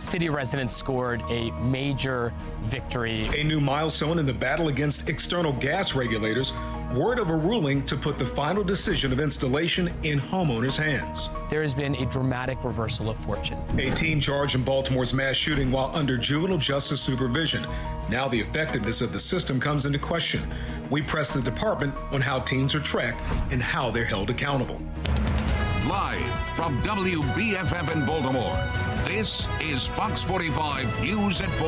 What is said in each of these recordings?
city residents scored a major victory. A new milestone in the battle against external gas regulators. Word of a ruling to put the final decision of installation in homeowners' hands. There has been a dramatic reversal of fortune. A teen charged in Baltimore's mass shooting while under juvenile justice supervision. Now the effectiveness of the system comes into question. We press the department on how teens are tracked and how they're held accountable. Live from WBFF in Baltimore, this is Fox 45 News at 4.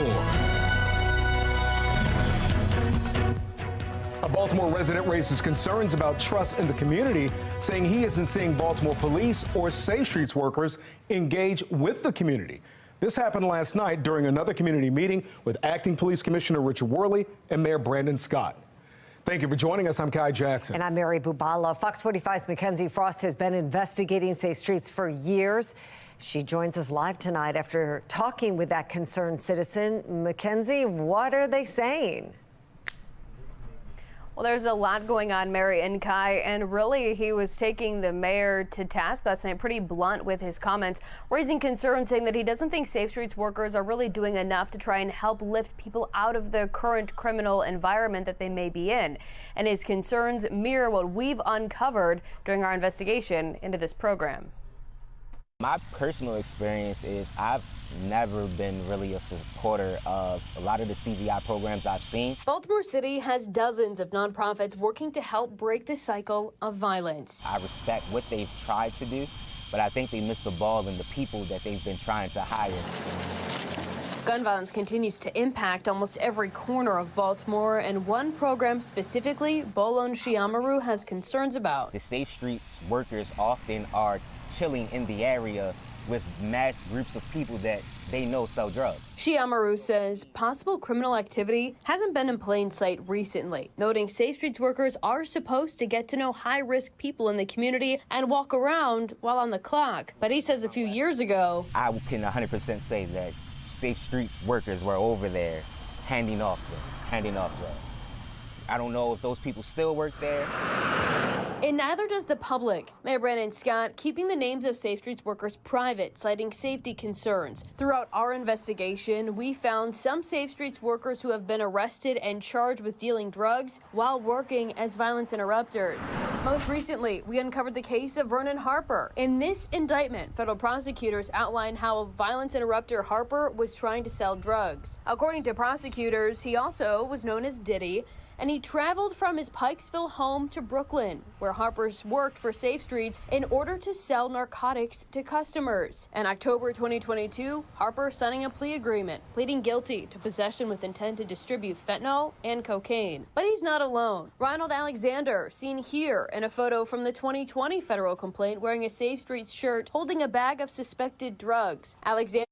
A Baltimore resident raises concerns about trust in the community, saying he isn't seeing Baltimore police or Safe Streets workers engage with the community. This happened last night during another community meeting with Acting Police Commissioner Richard Worley and Mayor Brandon Scott. Thank you for joining us. I'm Kai Jackson. And I'm Mary Bubala. Fox 45's Mackenzie Frost has been investigating Safe Streets for years. She joins us live tonight after talking with that concerned citizen. Mackenzie, what are they saying? Well, there's a lot going on, Mary and Kai, and really he was taking the mayor to task last night, pretty blunt with his comments, raising concerns, saying that he doesn't think Safe Streets workers are really doing enough to try and help lift people out of the current criminal environment that they may be in. And his concerns mirror what we've uncovered during our investigation into this program. My personal experience is I've never been really a supporter of a lot of the CVI programs I've seen. Baltimore City has dozens of nonprofits working to help break the cycle of violence. I respect what they've tried to do, but I think they missed the ball in the people that they've been trying to hire. Gun violence continues to impact almost every corner of Baltimore, and one program specifically, Bolon Shiamaru, has concerns about. The Safe Streets workers often are chilling in the area with mass groups of people that they know sell drugs. Shiamaru says possible criminal activity hasn't been in plain sight recently, noting Safe Streets workers are supposed to get to know high-risk people in the community and walk around while on the clock. But he says a few years ago, I can 100% say that Safe Streets workers were over there handing off things, handing off drugs. I don't know if those people still work there. And neither does the public. Mayor Brandon Scott keeping the names of Safe Streets workers private, citing safety concerns. Throughout our investigation, we found some Safe Streets workers who have been arrested and charged with dealing drugs while working as violence interrupters. Most recently, we uncovered the case of Vernon Harper. In this indictment, federal prosecutors outlined how violence interrupter Harper was trying to sell drugs. According to prosecutors, he also was known as Diddy, and he traveled from his Pikesville home to Brooklyn, where Harper's worked for Safe Streets in order to sell narcotics to customers. In October 2022, Harper signing a plea agreement, pleading guilty to possession with intent to distribute fentanyl and cocaine. But he's not alone. Ronald Alexander, seen here in a photo from the 2020 federal complaint, wearing a Safe Streets shirt, holding a bag of suspected drugs. Alexander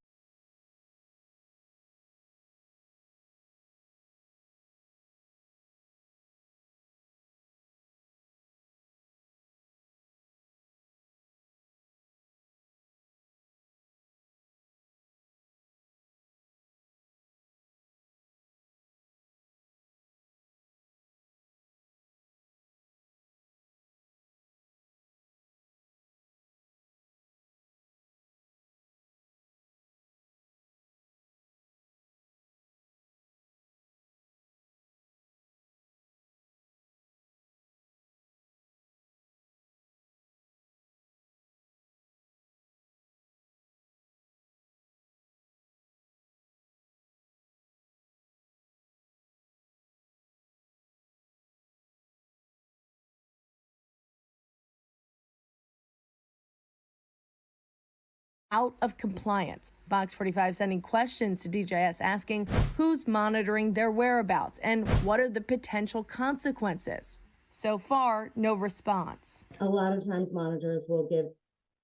out of compliance. Fox 45 sending questions to DJS asking who's monitoring their whereabouts and what are the potential consequences. So far, no response. A lot of times monitors will give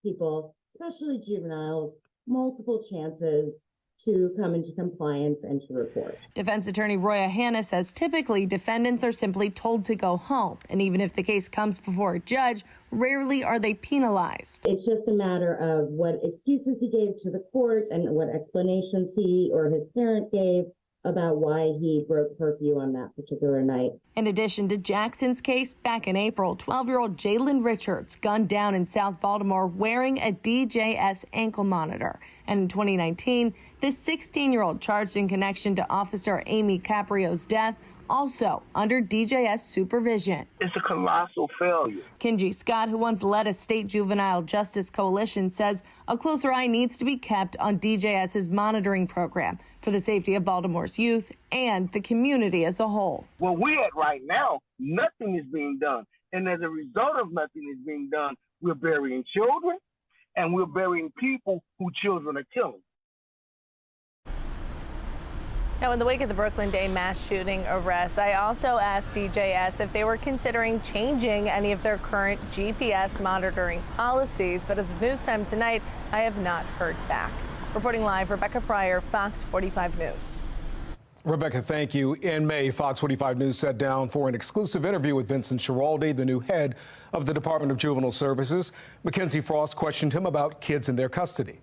people, especially juveniles, multiple chances to come into compliance and to report. Defense attorney Roya Hanna says typically defendants are simply told to go home. And even if the case comes before a judge, rarely are they penalized. It's just a matter of what excuses he gave to the court and what explanations he or his parent gave about why he broke curfew on that particular night. In addition to Jackson's case, back in April, 12-year-old Jalen Richards gunned down in South Baltimore wearing a DJS ankle monitor. And in 2019, This 16-year-old charged in connection to Officer Amy Caprio's death, also under DJS supervision. It's a colossal failure. Kenji Scott, who once led a state juvenile justice coalition, says a closer eye needs to be kept on DJS's monitoring program for the safety of Baltimore's youth and the community as a whole. Where we're at right now, nothing is being done. And as a result of nothing is being done, we're burying children and we're burying people who children are killing. Now, in the wake of the Brooklyn Day mass shooting arrests, I also asked DJS if they were considering changing any of their current GPS monitoring policies. But as of news time tonight, I have not heard back. Reporting live, Rebecca Pryor, Fox 45 News. Rebecca, thank you. In May, Fox 45 News sat down for an exclusive interview with Vincent Schiraldi, the new head of the Department of Juvenile Services. Mackenzie Frost questioned him about kids in their custody.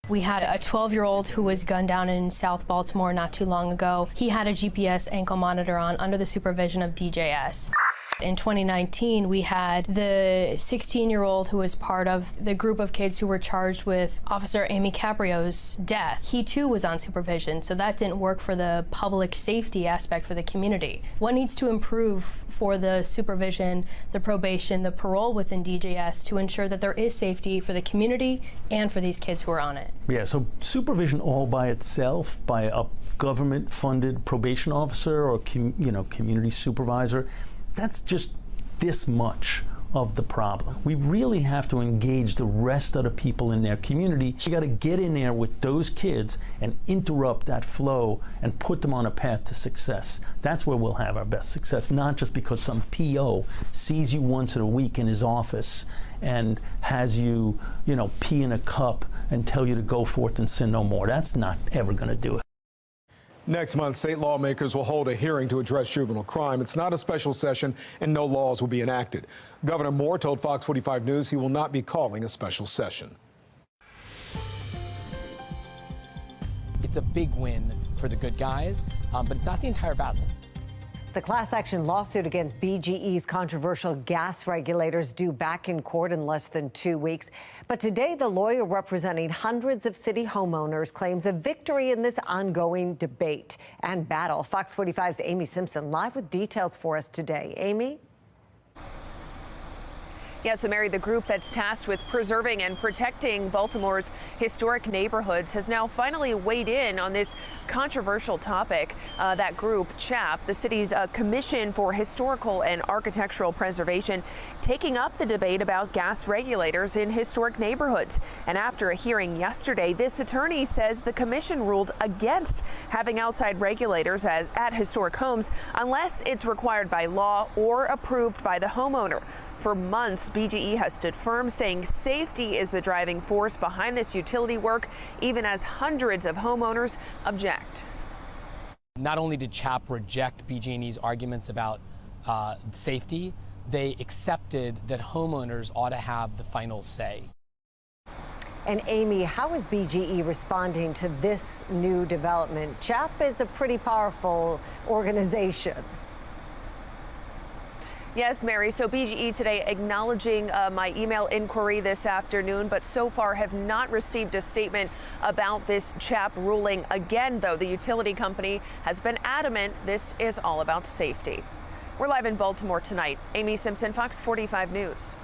We had a 12-year-old who was gunned down in South Baltimore not too long ago. He had a GPS ankle monitor on under the supervision of DJS. In 2019, we had the 16-year-old who was part of the group of kids who were charged with Officer Amy Caprio's death. He too was on supervision, so that didn't work for the public safety aspect for the community. What needs to improve for the supervision, the probation, the parole within DJS to ensure that there is safety for the community and for these kids who are on it? Yeah, so supervision all by itself by a government-funded probation officer or community supervisor, that's just this much of the problem. We really have to engage the rest of the people in their community. You got to get in there with those kids and interrupt that flow and put them on a path to success. That's where we'll have our best success, not just because some PO sees you once in a week in his office and has you, pee in a cup and tell you to go forth and sin no more. That's not ever going to do it. Next month, state lawmakers will hold a hearing to address juvenile crime. It's not a special session and no laws will be enacted. Governor Moore told Fox 45 News he will not be calling a special session. It's a big win for the good guys, but it's not the entire battle. The class action lawsuit against BGE's controversial gas regulators due back in court in less than 2 weeks. But today, the lawyer representing hundreds of city homeowners claims a victory in this ongoing debate and battle. Fox 45's Amy Simpson live with details for us today. Amy? Yes, so Mary, the group that's tasked with preserving and protecting Baltimore's historic neighborhoods has now finally weighed in on this controversial topic. That group, CHAP, the city's Commission for Historical and Architectural Preservation, taking up the debate about gas regulators in historic neighborhoods. And after a hearing yesterday, this attorney says the commission ruled against having outside regulators at historic homes unless it's required by law or approved by the homeowner. For months, BGE has stood firm, saying safety is the driving force behind this utility work, even as hundreds of homeowners object. Not only did CHAP reject BG&E's arguments about safety, they accepted that homeowners ought to have the final say. And Amy, how is BGE responding to this new development? CHAP is a pretty powerful organization. Yes, Mary. So BGE today acknowledging my email inquiry this afternoon, but so far have not received a statement about this CHAP ruling. Again, though, the utility company has been adamant this is all about safety. We're live in Baltimore tonight. Amy Simpson, Fox 45 News.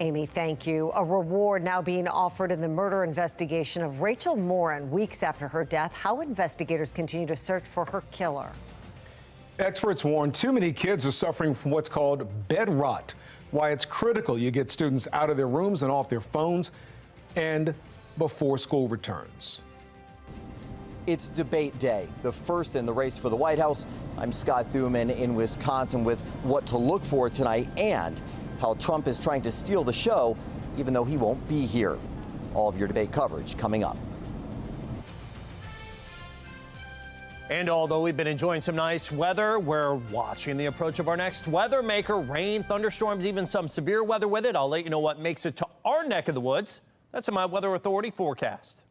Amy, thank you. A reward now being offered in the murder investigation of Rachel Morin weeks after her death. How investigators continue to search for her killer. Experts warn too many kids are suffering from what's called bed rot, why it's critical you get students out of their rooms and off their phones and before school returns. It's debate day, the first in the race for the White House. I'm Scott Thuman in Wisconsin with what to look for tonight and how Trump is trying to steal the show, even though he won't be here. All of your debate coverage coming up. And although we've been enjoying some nice weather, we're watching the approach of our next weather maker. Rain, thunderstorms, even some severe weather with it. I'll let you know what makes it to our neck of the woods. That's in my Weather Authority forecast.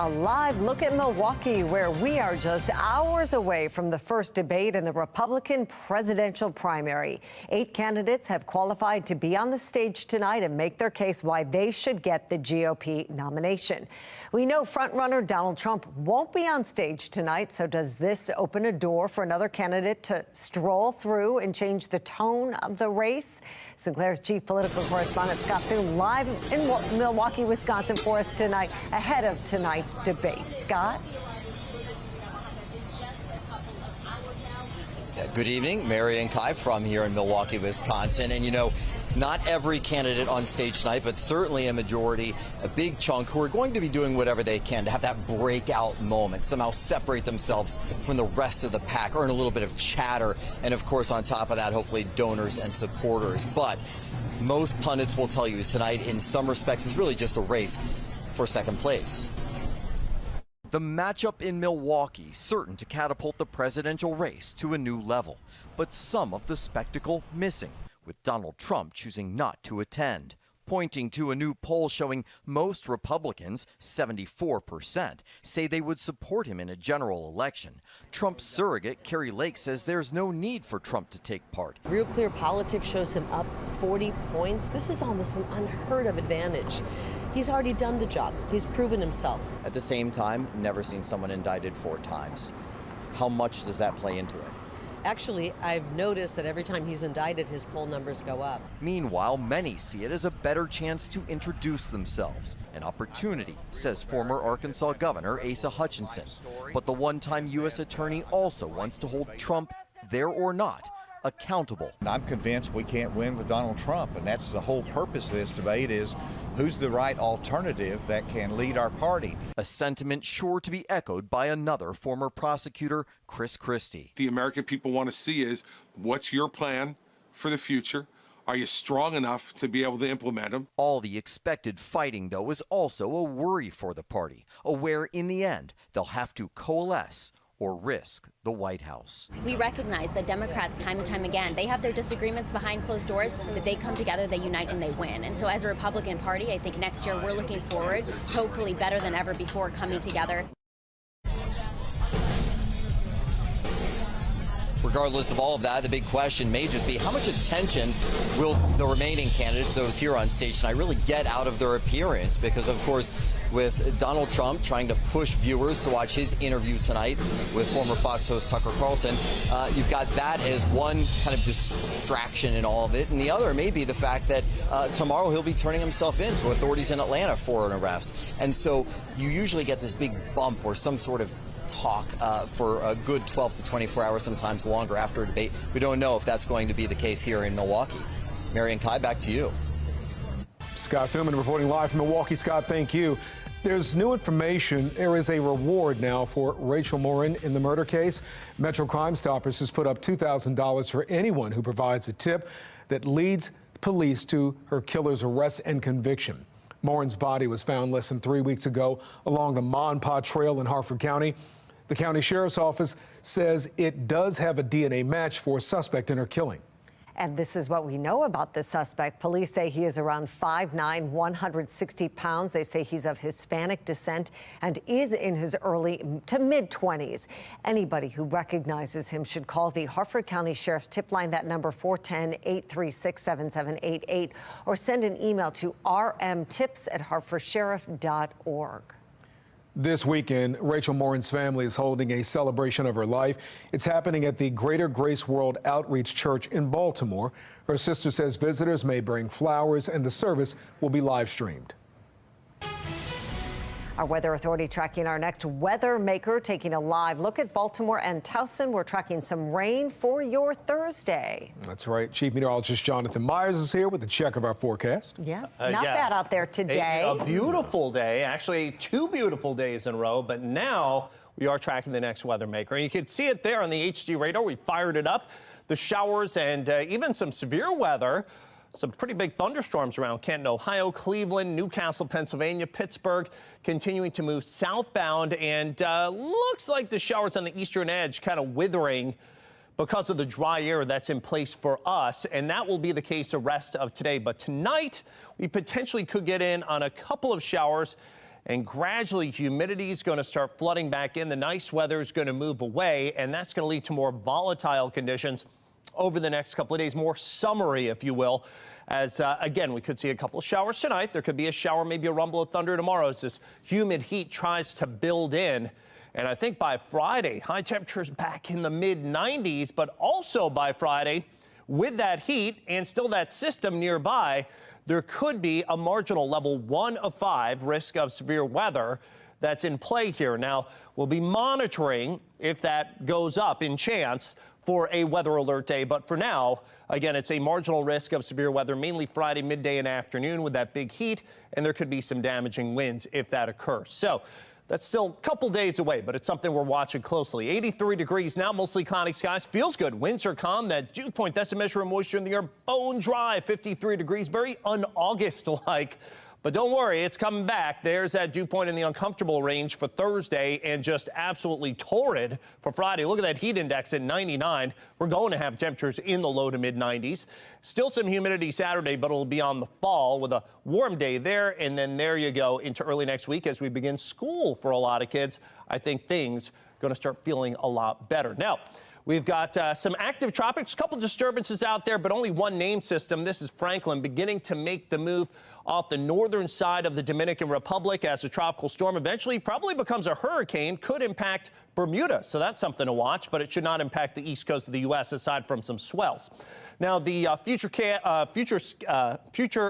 A live look at Milwaukee, where we are just hours away from the first debate in the Republican presidential primary. 8 candidates have qualified to be on the stage tonight and make their case why they should get the GOP nomination. We know frontrunner Donald Trump won't be on stage tonight, so does this open a door for another candidate to stroll through and change the tone of the race? Sinclair's chief political correspondent Scott Thune live in Milwaukee, Wisconsin for us tonight ahead of tonight's debate. Scott? Good evening, Mary and Kai from here in Milwaukee, Wisconsin. And you know, not every candidate on stage tonight, but certainly a majority, a big chunk, who are going to be doing whatever they can to have that breakout moment, somehow separate themselves from the rest of the pack, earn a little bit of chatter, and of course, on top of that, hopefully donors and supporters. But most pundits will tell you tonight, in some respects, is really just a race for second place. The matchup in Milwaukee certain to catapult the presidential race to a new level, but some of the spectacle missing, with Donald Trump choosing not to attend, pointing to a new poll showing most Republicans, 74%, say they would support him in a general election. Trump's surrogate, Carrie Lake, says there's no need for Trump to take part. Real Clear Politics shows him up 40 points. This is almost an unheard of advantage. He's already done the job. He's proven himself. At the same time, never seen someone indicted 4 times. How much does that play into it? Actually, I've noticed that every time he's indicted, his poll numbers go up. Meanwhile, many see it as a better chance to introduce themselves. An opportunity, says former Arkansas Governor Asa Hutchinson. But the one-time U.S. attorney also wants to hold Trump, there or not, accountable. I'm convinced we can't win with Donald Trump, and that's the whole purpose of this debate, is who's the right alternative that can lead our party. A sentiment sure to be echoed by another former prosecutor, Chris Christie. The American people want to see is, what's your plan for the future? Are you strong enough to be able to implement them? All the expected fighting, though, is also a worry for the party, aware in the end they'll have to coalesce or risk the White House. We recognize that Democrats, time and time again, they have their disagreements behind closed doors, but they come together, they unite, and they win. And so as a Republican Party, I think next year we're looking forward, hopefully better than ever before, coming together. Regardless of all of that, the big question may just be how much attention will the remaining candidates, those here on stage tonight, really get out of their appearance? Because, of course, with Donald Trump trying to push viewers to watch his interview tonight with former Fox host Tucker Carlson, you've got that as one kind of distraction in all of it. And the other may be the fact that tomorrow he'll be turning himself in to authorities in Atlanta for an arrest. And so you usually get this big bump or some sort of talk for a good 12 to 24 hours, sometimes longer, after a debate. We don't know if that's going to be the case here in Milwaukee. Mary and Kai, back to you. Scott Thune reporting live from Milwaukee. Scott, thank you. There's new information. There is a reward now for Rachel Morin in the murder case. Metro Crime Stoppers has put up $2,000 for anyone who provides a tip that leads police to her killer's arrest and conviction. Morin's body was found less than 3 weeks ago along the Monpah Trail in Harford County. The county sheriff's office says it does have a DNA match for a suspect in her killing. And this is what we know about the suspect. Police say he is around 5'9", 160 pounds. They say he's of Hispanic descent and is in his early to mid-20s. Anybody who recognizes him should call the Harford County Sheriff's tip line, that number 410-836-7788, or send an email to rmtips@hartfordsheriff.org. This weekend, Rachel Morin's family is holding a celebration of her life. It's happening at the Greater Grace World Outreach Church in Baltimore. Her sister says visitors may bring flowers and the service will be live streamed. Our weather authority tracking our next weather maker, taking a live look at Baltimore and Towson. We're tracking some rain for your Thursday. That's right. Chief Meteorologist Jonathan Myers is here with a check of our forecast. Yes, not bad out there today. A beautiful day, actually 2 beautiful days in a row, but now we are tracking the next weather maker. And you can see it there on the HD radar. We fired it up. The showers and even some severe weather. Some pretty big thunderstorms around Canton, Ohio, Cleveland, Newcastle, Pennsylvania, Pittsburgh, continuing to move southbound. And looks like the showers on the eastern edge kind of withering because of the dry air that's in place for us. And that will be the case the rest of today. But tonight, we potentially could get in on a couple of showers and gradually humidity is going to start flooding back in. The nice weather is going to move away, and that's going to lead to more volatile conditions over the next couple of days, more summery, if you will. As, again, we could see a couple of showers tonight. There could be a shower, maybe a rumble of thunder tomorrow as this humid heat tries to build in. And I think by Friday, high temperatures back in the mid-90s, but also by Friday, with that heat and still that system nearby, there could be a marginal level 1 of 5 risk of severe weather that's in play here. Now, we'll be monitoring if that goes up in chance for a weather alert day. But for now, again, it's a marginal risk of severe weather, mainly Friday midday and afternoon with that big heat, and there could be some damaging winds if that occurs. So that's still a couple days away, but it's something we're watching closely. 83 degrees now, mostly cloudy skies. Feels good. Winds are calm. That dew point, that's a measure of moisture in the air. Bone dry, 53 degrees, very un-August-like. But don't worry, it's coming back. There's that dew point in the uncomfortable range for Thursday and just absolutely torrid for Friday. Look at that heat index at 99. We're going to have temperatures in the low to mid 90s. Still some humidity Saturday, but it'll be on the fall with a warm day there. And then there you go into early next week as we begin school for a lot of kids. I think things going to start feeling a lot better. Now, we've got some active tropics, a couple disturbances out there, but only one named system. This is Franklin beginning to make the move off the northern side of the Dominican Republic as a tropical storm. Eventually probably becomes a hurricane, could impact Bermuda. So that's something to watch, but it should not impact the east coast of the U.S. aside from some swells. Now, the future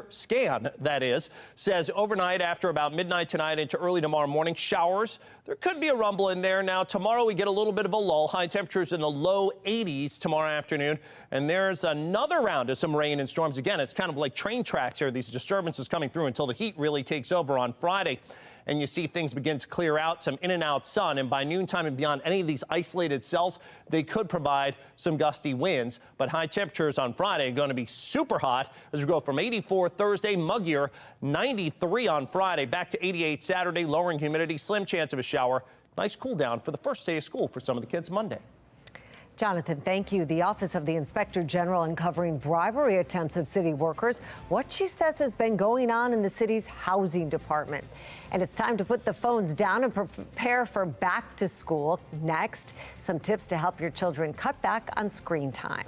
scan, that is, says overnight after about midnight tonight into early tomorrow morning, showers. There could be a rumble in there. Now, tomorrow we get a little bit of a lull. High temperatures in the low 80s tomorrow afternoon. And there's another round of some rain and storms. Again, it's kind of like train tracks here. These disturbances coming through until the heat really takes over on Friday. And you see things begin to clear out, some in and out sun. And by noontime and beyond, any of these isolated cells, they could provide some gusty winds. But high temperatures on Friday are going to be super hot as we go from 84 Thursday, muggier, 93 on Friday, back to 88 Saturday, lowering humidity, slim chance of a shower. Nice cool down for the first day of school for some of the kids Monday. Jonathan, thank you. The Office of the Inspector General uncovering bribery attempts of city workers, what she says has been going on in the city's housing department. And it's time to put the phones down and prepare for back to school. Next, some tips to help your children cut back on screen time.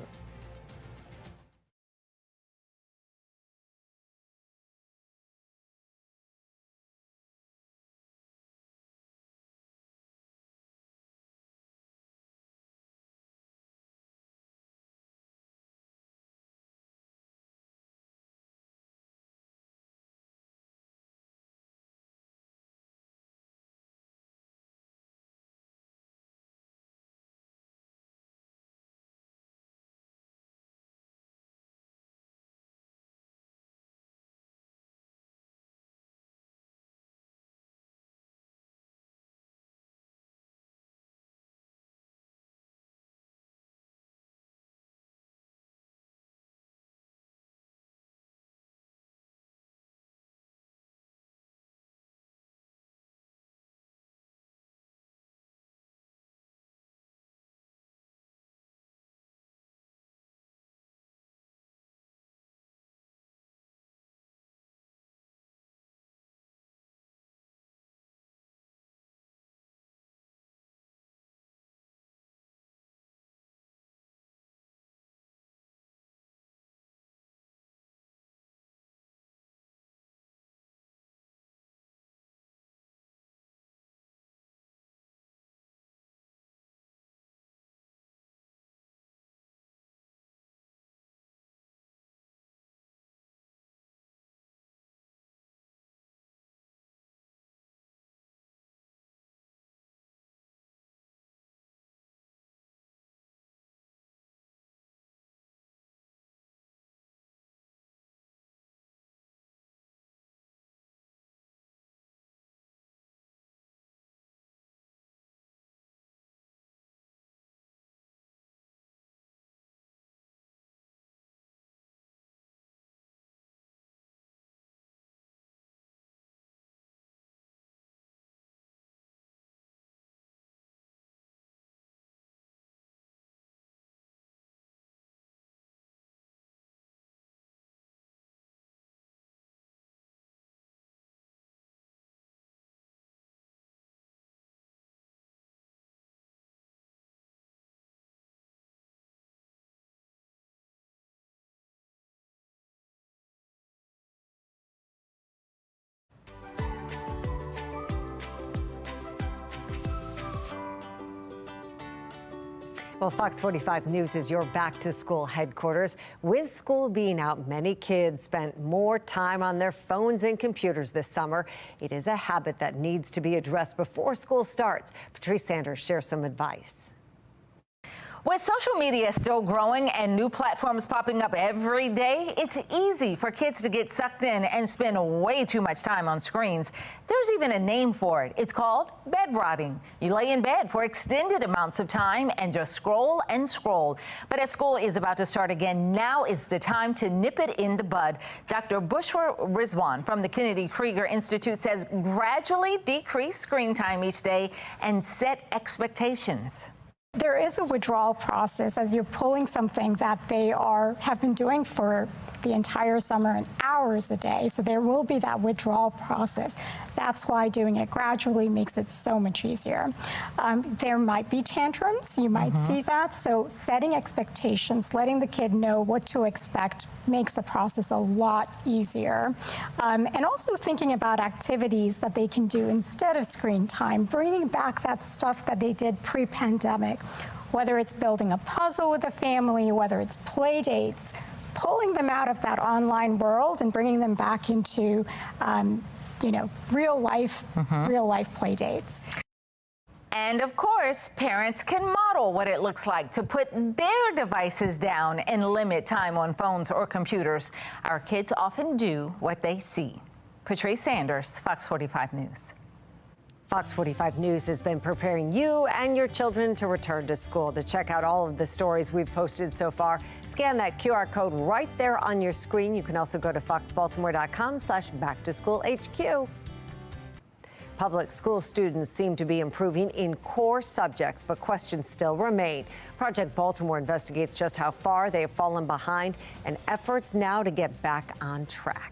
Well, Fox 45 News is your back-to-school headquarters. With school being out, many kids spent more time on their phones and computers this summer. It is a habit that needs to be addressed before school starts. Patrice Sanders shares some advice. With social media still growing and new platforms popping up every day, it's easy for kids to get sucked in and spend way too much time on screens. There's even a name for it. It's called bed rotting. You lay in bed for extended amounts of time and just scroll and scroll. But as school is about to start again, now is the time to nip it in the bud. Dr. Bushra Rizwan from the Kennedy Krieger Institute says gradually decrease screen time each day and set expectations. There is a withdrawal process as you're pulling something that they have been doing for the entire summer and hours a day. So there will be that withdrawal process. That's why doing it gradually makes it so much easier. There might be tantrums. You might see that. So setting expectations, letting the kid know what to expect makes the process a lot easier. And also thinking about activities that they can do instead of screen time, bringing back that stuff that they did pre-pandemic, whether it's building a puzzle with a family, whether it's play dates, pulling them out of that online world and bringing them back into, real life play dates. And of course, parents can model what it looks like to put their devices down and limit time on phones or computers. Our kids often do what they see. Patrice Sanders, Fox 45 News. Fox 45 News has been preparing you and your children to return to school. To check out all of the stories we've posted so far, scan that QR code right there on your screen. You can also go to foxbaltimore.com/backtoschoolhq. Public school students seem to be improving in core subjects, but questions still remain. Project Baltimore investigates just how far they have fallen behind and efforts now to get back on track.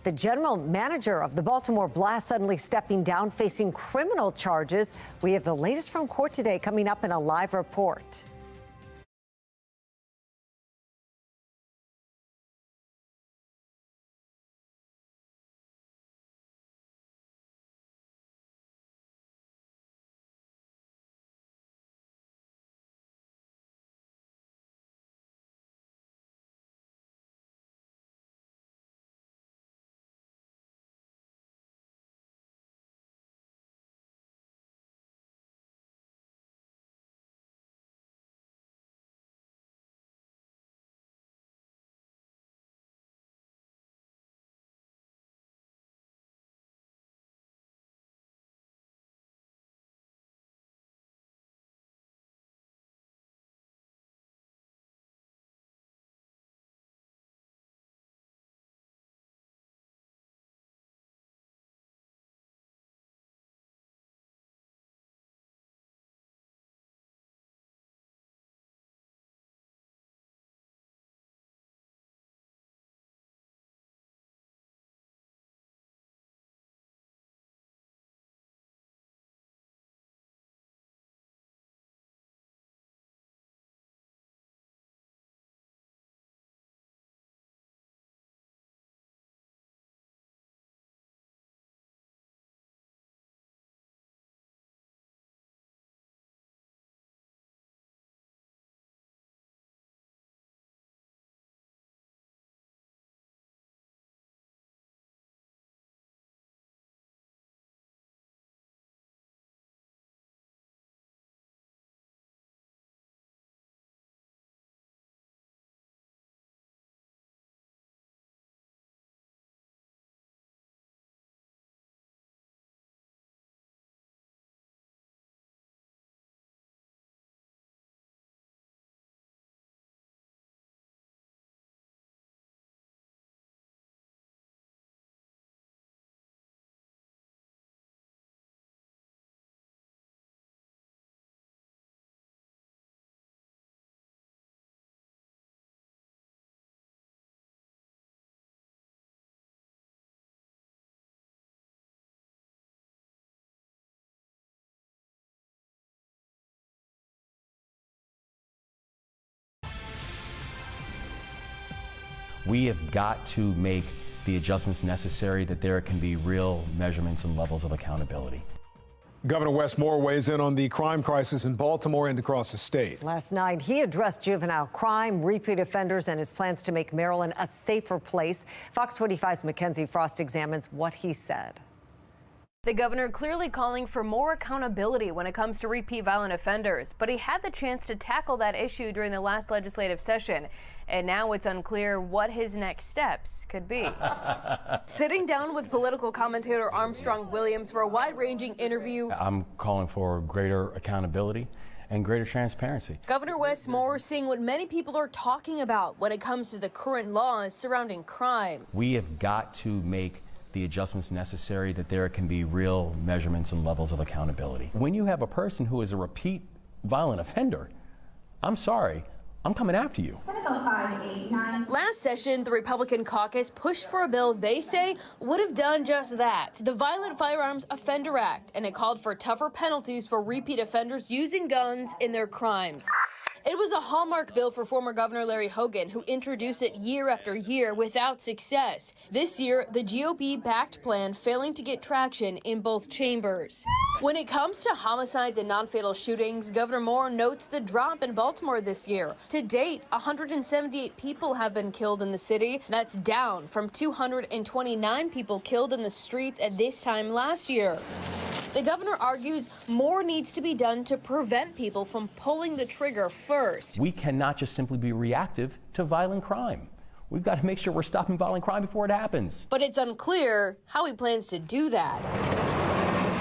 The general manager of the Baltimore Blast suddenly stepping down, facing criminal charges. We have the latest from court today coming up in a live report. We have got to make the adjustments necessary that there can be real measurements and levels of accountability. Governor Wes Moore weighs in on the crime crisis in Baltimore and across the state. Last night, he addressed juvenile crime, repeat offenders, and his plans to make Maryland a safer place. Fox 45's Mackenzie Frost examines what he said. The governor clearly calling for more accountability when it comes to repeat violent offenders, but he had the chance to tackle that issue during the last legislative session. And now it's unclear what his next steps could be. Sitting down with political commentator Armstrong Williams for a wide-ranging interview. I'm calling for greater accountability and greater transparency. Governor Wes Moore seeing what many people are talking about when it comes to the current laws surrounding crime. We have got to make the adjustments necessary that there can be real measurements and levels of accountability. When you have a person who is a repeat violent offender, I'm sorry, I'm coming after you. Last session, the Republican caucus pushed for a bill they say would have done just that, the Violent Firearms Offender Act, and it called for tougher penalties for repeat offenders using guns in their crimes. It was a hallmark bill for former Governor Larry Hogan, who introduced it year after year without success. This year, the GOP-backed plan failing to get traction in both chambers. When it comes to homicides and non-fatal shootings, Governor Moore notes the drop in Baltimore this year. To date, 178 people have been killed in the city. That's down from 229 people killed in the streets at this time last year. The governor argues more needs to be done to prevent people from pulling the trigger first. We cannot just simply be reactive to violent crime. We've got to make sure we're stopping violent crime before it happens. But it's unclear how he plans to do that.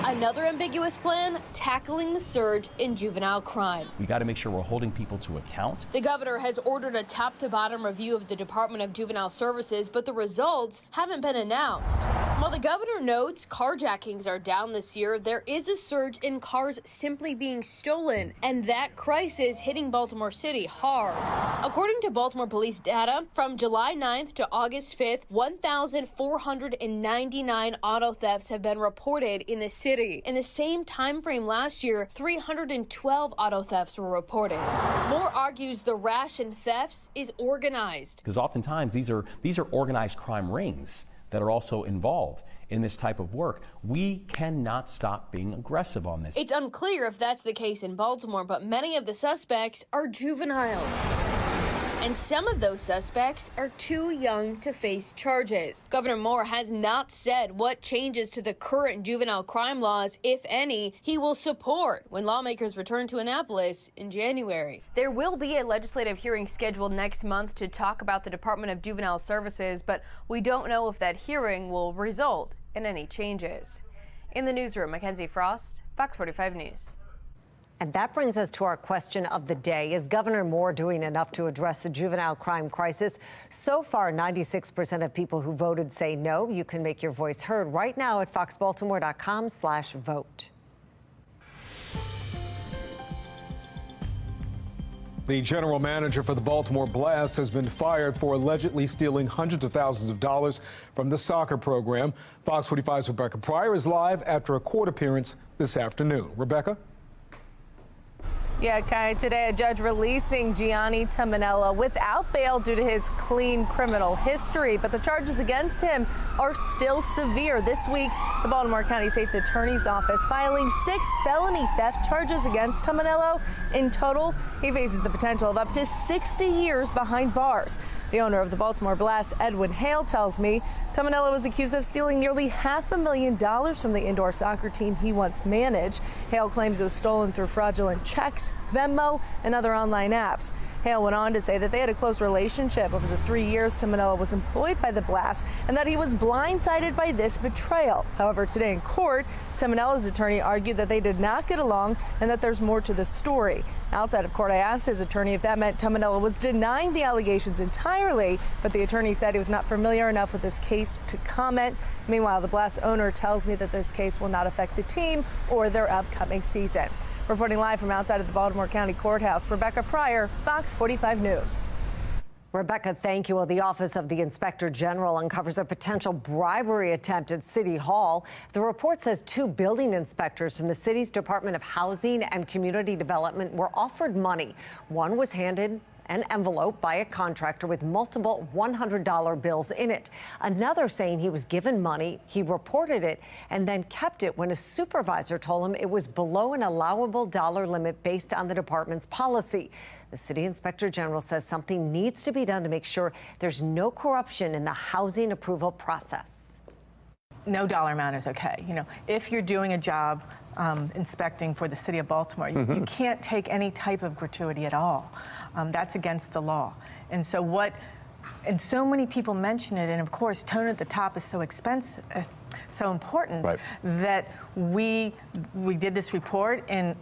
Another ambiguous plan, tackling the surge in juvenile crime. We got to make sure we're holding people to account. The governor has ordered a top-to-bottom review of the Department of Juvenile Services, but the results haven't been announced. While the governor notes carjackings are down this year, there is a surge in cars simply being stolen, and that crisis hitting Baltimore City hard. According to Baltimore police data, from July 9th to August 5th, 1,499 auto thefts have been reported in the city. In the same time frame last year, 312 auto thefts were reported. Moore argues the rash in thefts is organized. Because oftentimes these are organized crime rings that are also involved in this type of work. We cannot stop being aggressive on this. It's unclear if that's the case in Baltimore, but many of the suspects are juveniles. And some of those suspects are too young to face charges. Governor Moore has not said what changes to the current juvenile crime laws, if any, he will support when lawmakers return to Annapolis in January. There will be a legislative hearing scheduled next month to talk about the Department of Juvenile Services, but we don't know if that hearing will result in any changes. In the newsroom, Mackenzie Frost, Fox 45 News. And that brings us to our question of the day. Is Governor Moore doing enough to address the juvenile crime crisis? So far, 96% of people who voted say no. You can make your voice heard right now at foxbaltimore.com/vote. The general manager for the Baltimore Blast has been fired for allegedly stealing hundreds of thousands of dollars from the soccer program. Fox 45's Rebecca Pryor is live after a court appearance this afternoon. Rebecca? Yeah, Kai, today a judge releasing Gianni Tominello without bail due to his clean criminal history. But the charges against him are still severe. This week, the Baltimore County State's Attorney's Office filing 6 felony theft charges against Tominello. In total, he faces the potential of up to 60 years behind bars. The owner of the Baltimore Blast, Edwin Hale, tells me Tominello was accused of stealing nearly $500,000 from the indoor soccer team he once managed. Hale claims it was stolen through fraudulent checks, Venmo, and other online apps. Hale went on to say that they had a close relationship over the 3 years Tominello was employed by the Blast and that he was blindsided by this betrayal. However, today in court, Tominello's attorney argued that they did not get along and that there's more to the story. Outside of court, I asked his attorney if that meant Tominello was denying the allegations entirely, but the attorney said he was not familiar enough with this case to comment. Meanwhile, the Blast owner tells me that this case will not affect the team or their upcoming season. Reporting live from outside of the Baltimore County Courthouse, Rebecca Pryor, Fox 45 News. Rebecca, thank you. Well, the Office of the Inspector General uncovers a potential bribery attempt at City Hall. The report says 2 building inspectors from the city's Department of Housing and Community Development were offered money. One was handed an envelope by a contractor with multiple $100 bills in it. Another saying he was given money, he reported it, and then kept it when a supervisor told him it was below an allowable dollar limit based on the department's policy. The city inspector general says something needs to be done to make sure there's no corruption in the housing approval process. No dollar amount is okay. You know, if you're doing a job inspecting for the city of Baltimore, you can't take any type of gratuity at all. That's against the law. And so many people mention it, and of course, tone at the top is so expensive, so important, that we did this report, and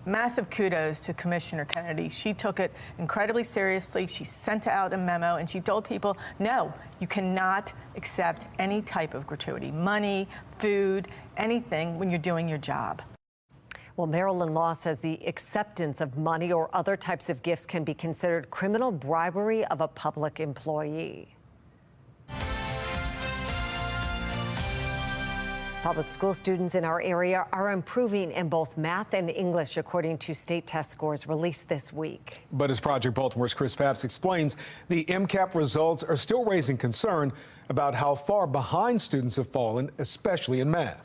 massive kudos to Commissioner Kennedy. She took it incredibly seriously. She sent out a memo, and she told people, no, you cannot accept any type of gratuity, money, food, anything when you're doing your job. Well, Maryland law says the acceptance of money or other types of gifts can be considered criminal bribery of a public employee. Public school students in our area are improving in both math and English, according to state test scores released this week. But as Project Baltimore's Chris Papps explains, the MCAP results are still raising concern about how far behind students have fallen, especially in math.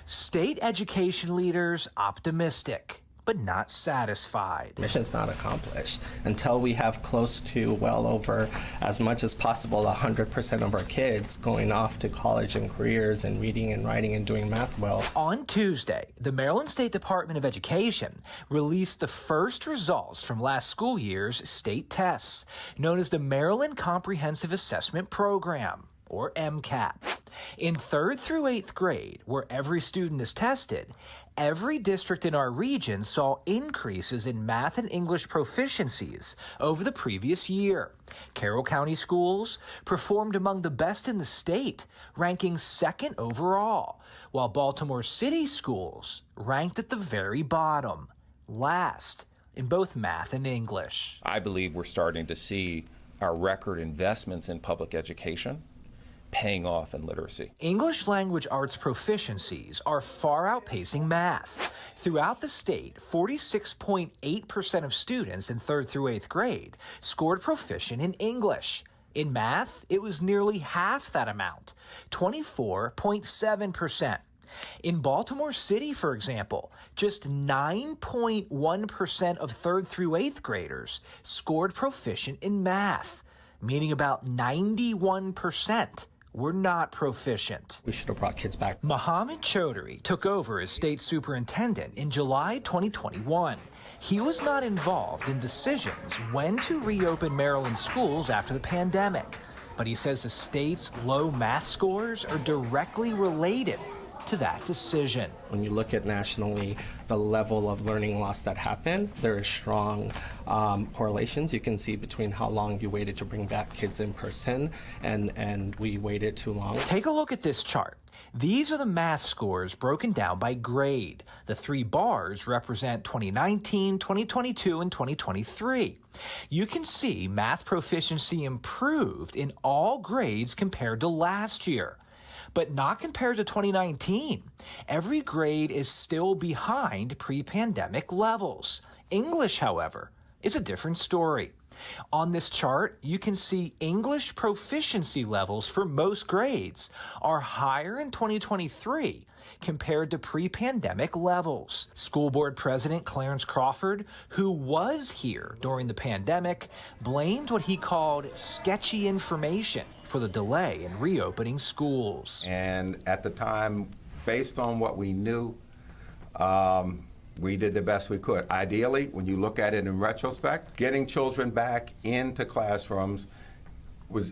State education leaders optimistic, but not satisfied. Mission's not accomplished until we have close to well over as much as possible 100% of our kids going off to college and careers and reading and writing and doing math well. On Tuesday, the Maryland State Department of Education released the first results from last school year's state tests, known as the Maryland Comprehensive Assessment Program, or MCAP. In 3rd through 8th grade, where every student is tested, every district in our region saw increases in math and English proficiencies over the previous year. Carroll County schools performed among the best in the state, ranking 2nd overall, while Baltimore City schools ranked at the very bottom, last in both math and English. I believe we're starting to see our record investments in public education paying off in literacy. English language arts proficiencies are far outpacing math. Throughout the state, 46.8% of students in 3rd through 8th grade scored proficient in English. In math, it was nearly half that amount, 24.7%. In Baltimore City, for example, just 9.1% of 3rd through 8th graders scored proficient in math, meaning about 91% were not proficient. We should have brought kids back. Mohammed Chaudhry took over as state superintendent in July 2021. He was not involved in decisions when to reopen Maryland schools after the pandemic, but he says the state's low math scores are directly related to that decision. When you look at nationally the level of learning loss that happened, there is strong correlations you can see between how long you waited to bring back kids in person and we waited too long. Take a look at this chart. These are the math scores broken down by grade. The 3 bars represent 2019, 2022, and 2023. You can see math proficiency improved in all grades compared to last year, but not compared to 2019. Every grade is still behind pre-pandemic levels. English, however, is a different story. On this chart, you can see English proficiency levels for most grades are higher in 2023 compared to pre-pandemic levels. School Board President Clarence Crawford, who was here during the pandemic, blamed what he called sketchy information for the delay in reopening schools. And at the time, based on what we knew, we did the best we could. Ideally, when you look at it in retrospect, getting children back into classrooms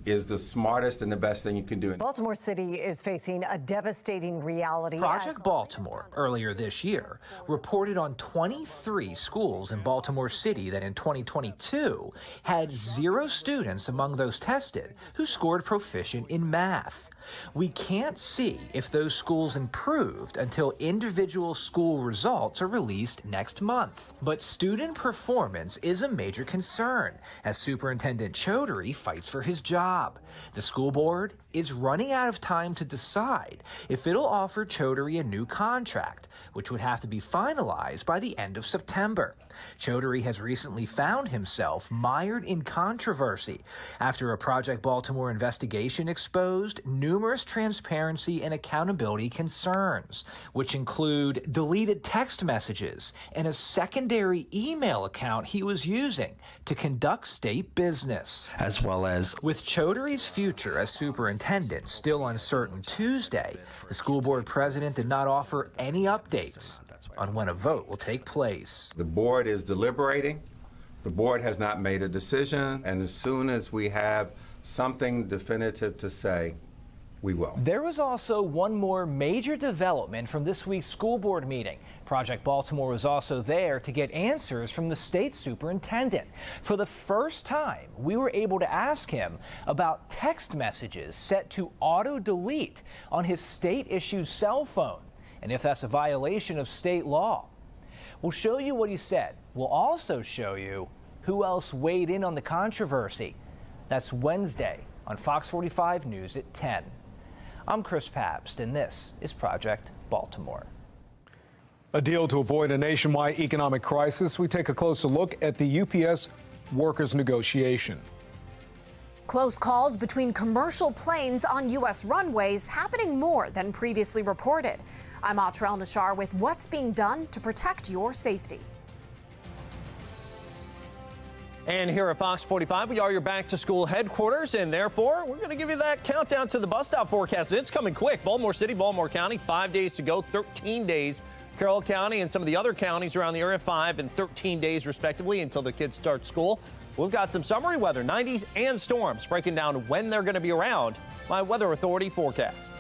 is the smartest and the best thing you can do. Baltimore City is facing a devastating reality. Project Baltimore, earlier this year, reported on 23 schools in Baltimore City that in 2022 had 0 students among those tested who scored proficient in math. We can't see if those schools improved until individual school results are released next month. But student performance is a major concern as Superintendent Chaudhry fights for his job. job. The school board is running out of time to decide if it'll offer Chaudhary a new contract, which would have to be finalized by the end of September. Chaudhary has recently found himself mired in controversy after a Project Baltimore investigation exposed numerous transparency and accountability concerns, which include deleted text messages and a secondary email account he was using to conduct state business. As well as with Chaudhary's future as superintendent still uncertain Tuesday, the school board president did not offer any updates on when a vote will take place. The board is deliberating. The board has not made a decision, and as soon as we have something definitive to say, we will. There was also one more major development from this week's school board meeting. Project Baltimore was also there to get answers from the state superintendent. For the first time, we were able to ask him about text messages set to auto-delete on his state-issued cell phone, and if that's a violation of state law. We'll show you what he said. We'll also show you who else weighed in on the controversy. That's Wednesday on Fox 45 News at 10. I'm Chris Pabst, and this is Project Baltimore. A deal to avoid a nationwide economic crisis. We take a closer look at the UPS workers' negotiation. Close calls between commercial planes on U.S. runways happening more than previously reported. I'm Atra El-Nashar with what's being done to protect your safety. And here at Fox 45, we are your back-to-school headquarters, and therefore, we're going to give you that countdown to the bus stop forecast. It's coming quick. Baltimore City, Baltimore County, 5 days to go, 13 days. Carroll County and some of the other counties around the area, 5 and 13 days, respectively, until the kids start school. We've got some summery weather, 90s and storms, breaking down when they're going to be around. My Weather Authority forecast.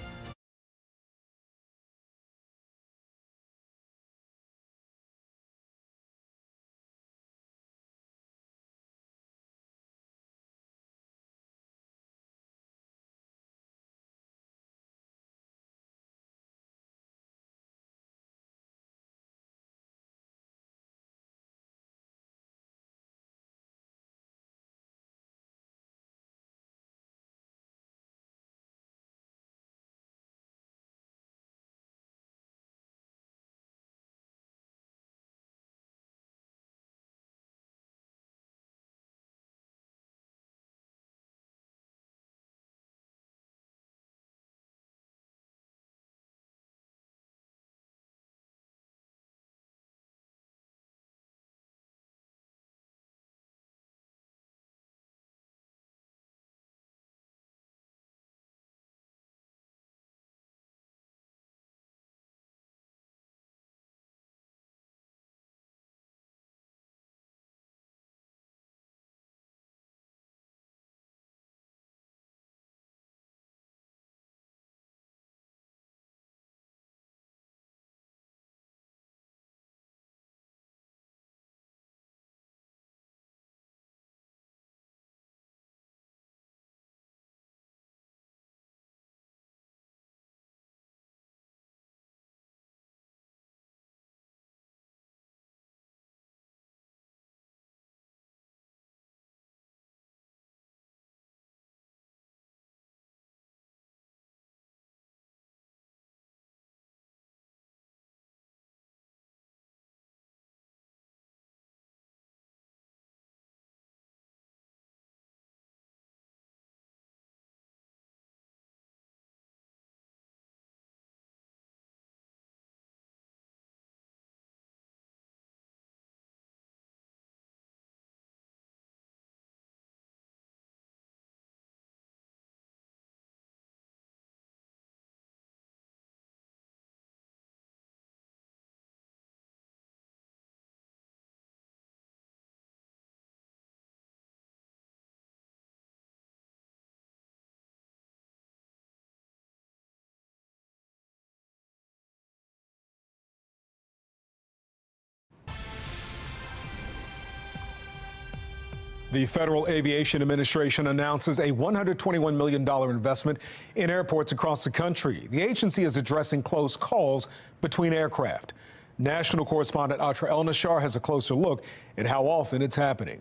The Federal Aviation Administration announces a $121 million investment in airports across the country. The agency is addressing close calls between aircraft. National correspondent Atra El-Nashar has a closer look at how often it's happening.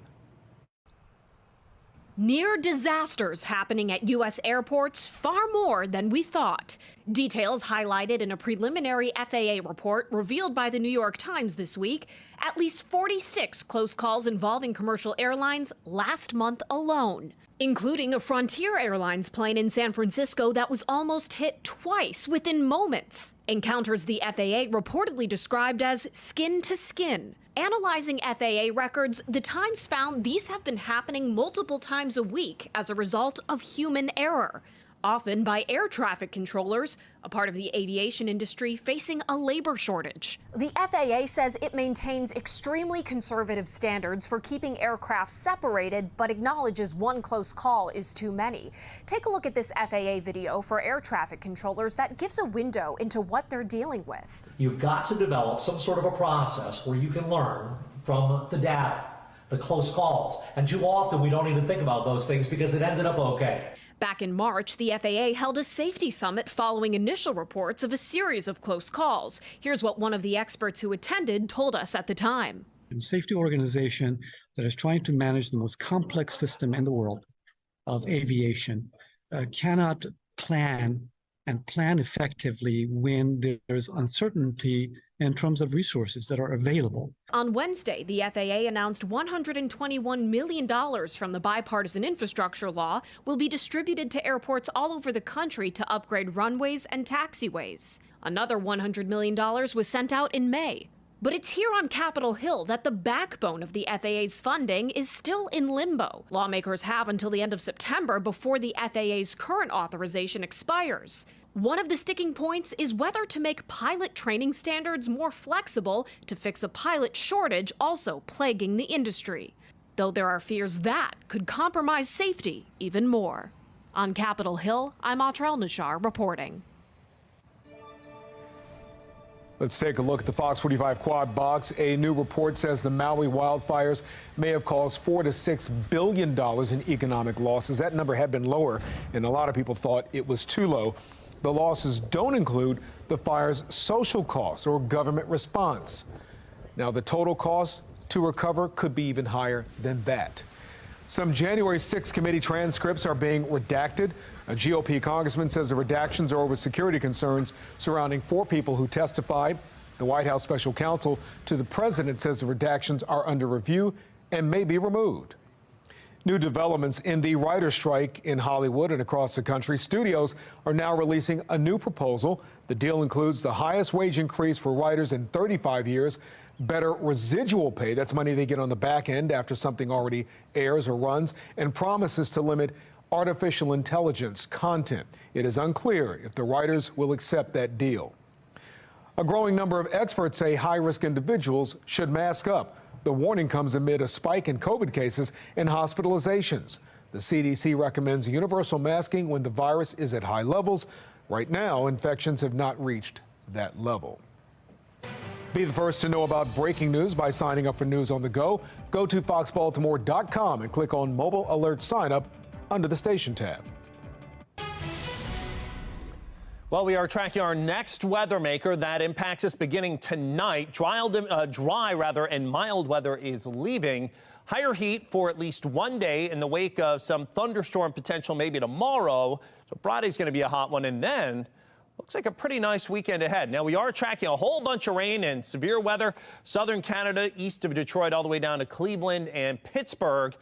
Near disasters happening at U.S. airports, far more than we thought. Details highlighted in a preliminary FAA report revealed by the New York Times this week. At least 46 close calls involving commercial airlines last month alone, including a Frontier Airlines plane in San Francisco that was almost hit twice within moments. Encounters the FAA reportedly described as skin to skin. Analyzing FAA records, the Times found these have been happening multiple times a week as a result of human error, often by air traffic controllers, a part of the aviation industry facing a labor shortage. The FAA says it maintains extremely conservative standards for keeping aircraft separated, but acknowledges one close call is too many. Take a look at this FAA video for air traffic controllers that gives a window into what they're dealing with. You've got to develop some sort of a process where you can learn from the data, the close calls. And too often we don't even think about those things because it ended up okay. Back in March, the FAA held a safety summit following initial reports of a series of close calls. Here's what one of the experts who attended told us at the time. A safety organization that is trying to manage the most complex system in the world of aviation cannot plan effectively when there's uncertainty in terms of resources that are available. On Wednesday, the FAA announced $121 million from the bipartisan infrastructure law will be distributed to airports all over the country to upgrade runways and taxiways. Another $100 million was sent out in May. But it's here on Capitol Hill that the backbone of the FAA's funding is still in limbo. Lawmakers have until the end of September before the FAA's current authorization expires. One of the sticking points is whether to make pilot training standards more flexible to fix a pilot shortage also plaguing the industry, though there are fears that could compromise safety even more. On Capitol Hill, I'm Atrel Nashar reporting. Let's take a look at the Fox 45 quad box. A new report says the Maui wildfires may have caused $4 to $6 billion in economic losses. That number had been lower, and a lot of people thought it was too low. The losses don't include the fire's social costs or government response. Now, the total cost to recover could be even higher than that. Some January 6th committee transcripts are being redacted. A GOP congressman says the redactions are over security concerns surrounding 4 people who testified. The White House special counsel to the president says the redactions are under review and may be removed. New developments in the writer's strike in Hollywood and across the country. Studios are now releasing a new proposal. The deal includes the highest wage increase for writers in 35 years, better residual pay, that's money they get on the back end after something already airs or runs, and promises to limit artificial intelligence content. It is unclear if the writers will accept that deal. A growing number of experts say high-risk individuals should mask up. The warning comes amid a spike in COVID cases and hospitalizations. The CDC recommends universal masking when the virus is at high levels. Right now, infections have not reached that level. Be the first to know about breaking news by signing up for News on the Go. Go to foxbaltimore.com and click on Mobile Alert Sign Up under the Station tab. Well, we are tracking our next weather maker that impacts us beginning tonight. Dry and mild weather is leaving. Higher heat for at least one day in the wake of some thunderstorm potential maybe tomorrow. So Friday's going to be a hot one, and then looks like a pretty nice weekend ahead. Now, we are tracking a whole bunch of rain and severe weather. Southern Canada, east of Detroit, all the way down to Cleveland and Pittsburgh.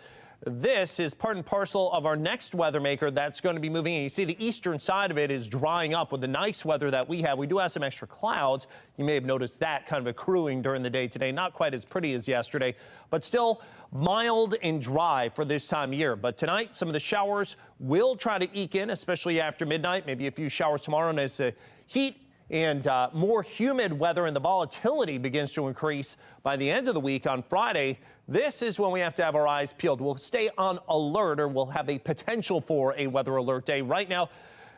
This is part and parcel of our next weather maker that's going to be moving in. You see the eastern side of it is drying up with the nice weather that we have. We do have some extra clouds. You may have noticed that kind of accruing during the day today. Not quite as pretty as yesterday, but still mild and dry for this time of year. But tonight, some of the showers will try to eke in, especially after midnight. Maybe a few showers tomorrow, and as the heat and more humid weather and the volatility begins to increase by the end of the week on Friday, this is when we have to have our eyes peeled. We'll stay on alert, or we'll have a potential for a weather alert day. Right now,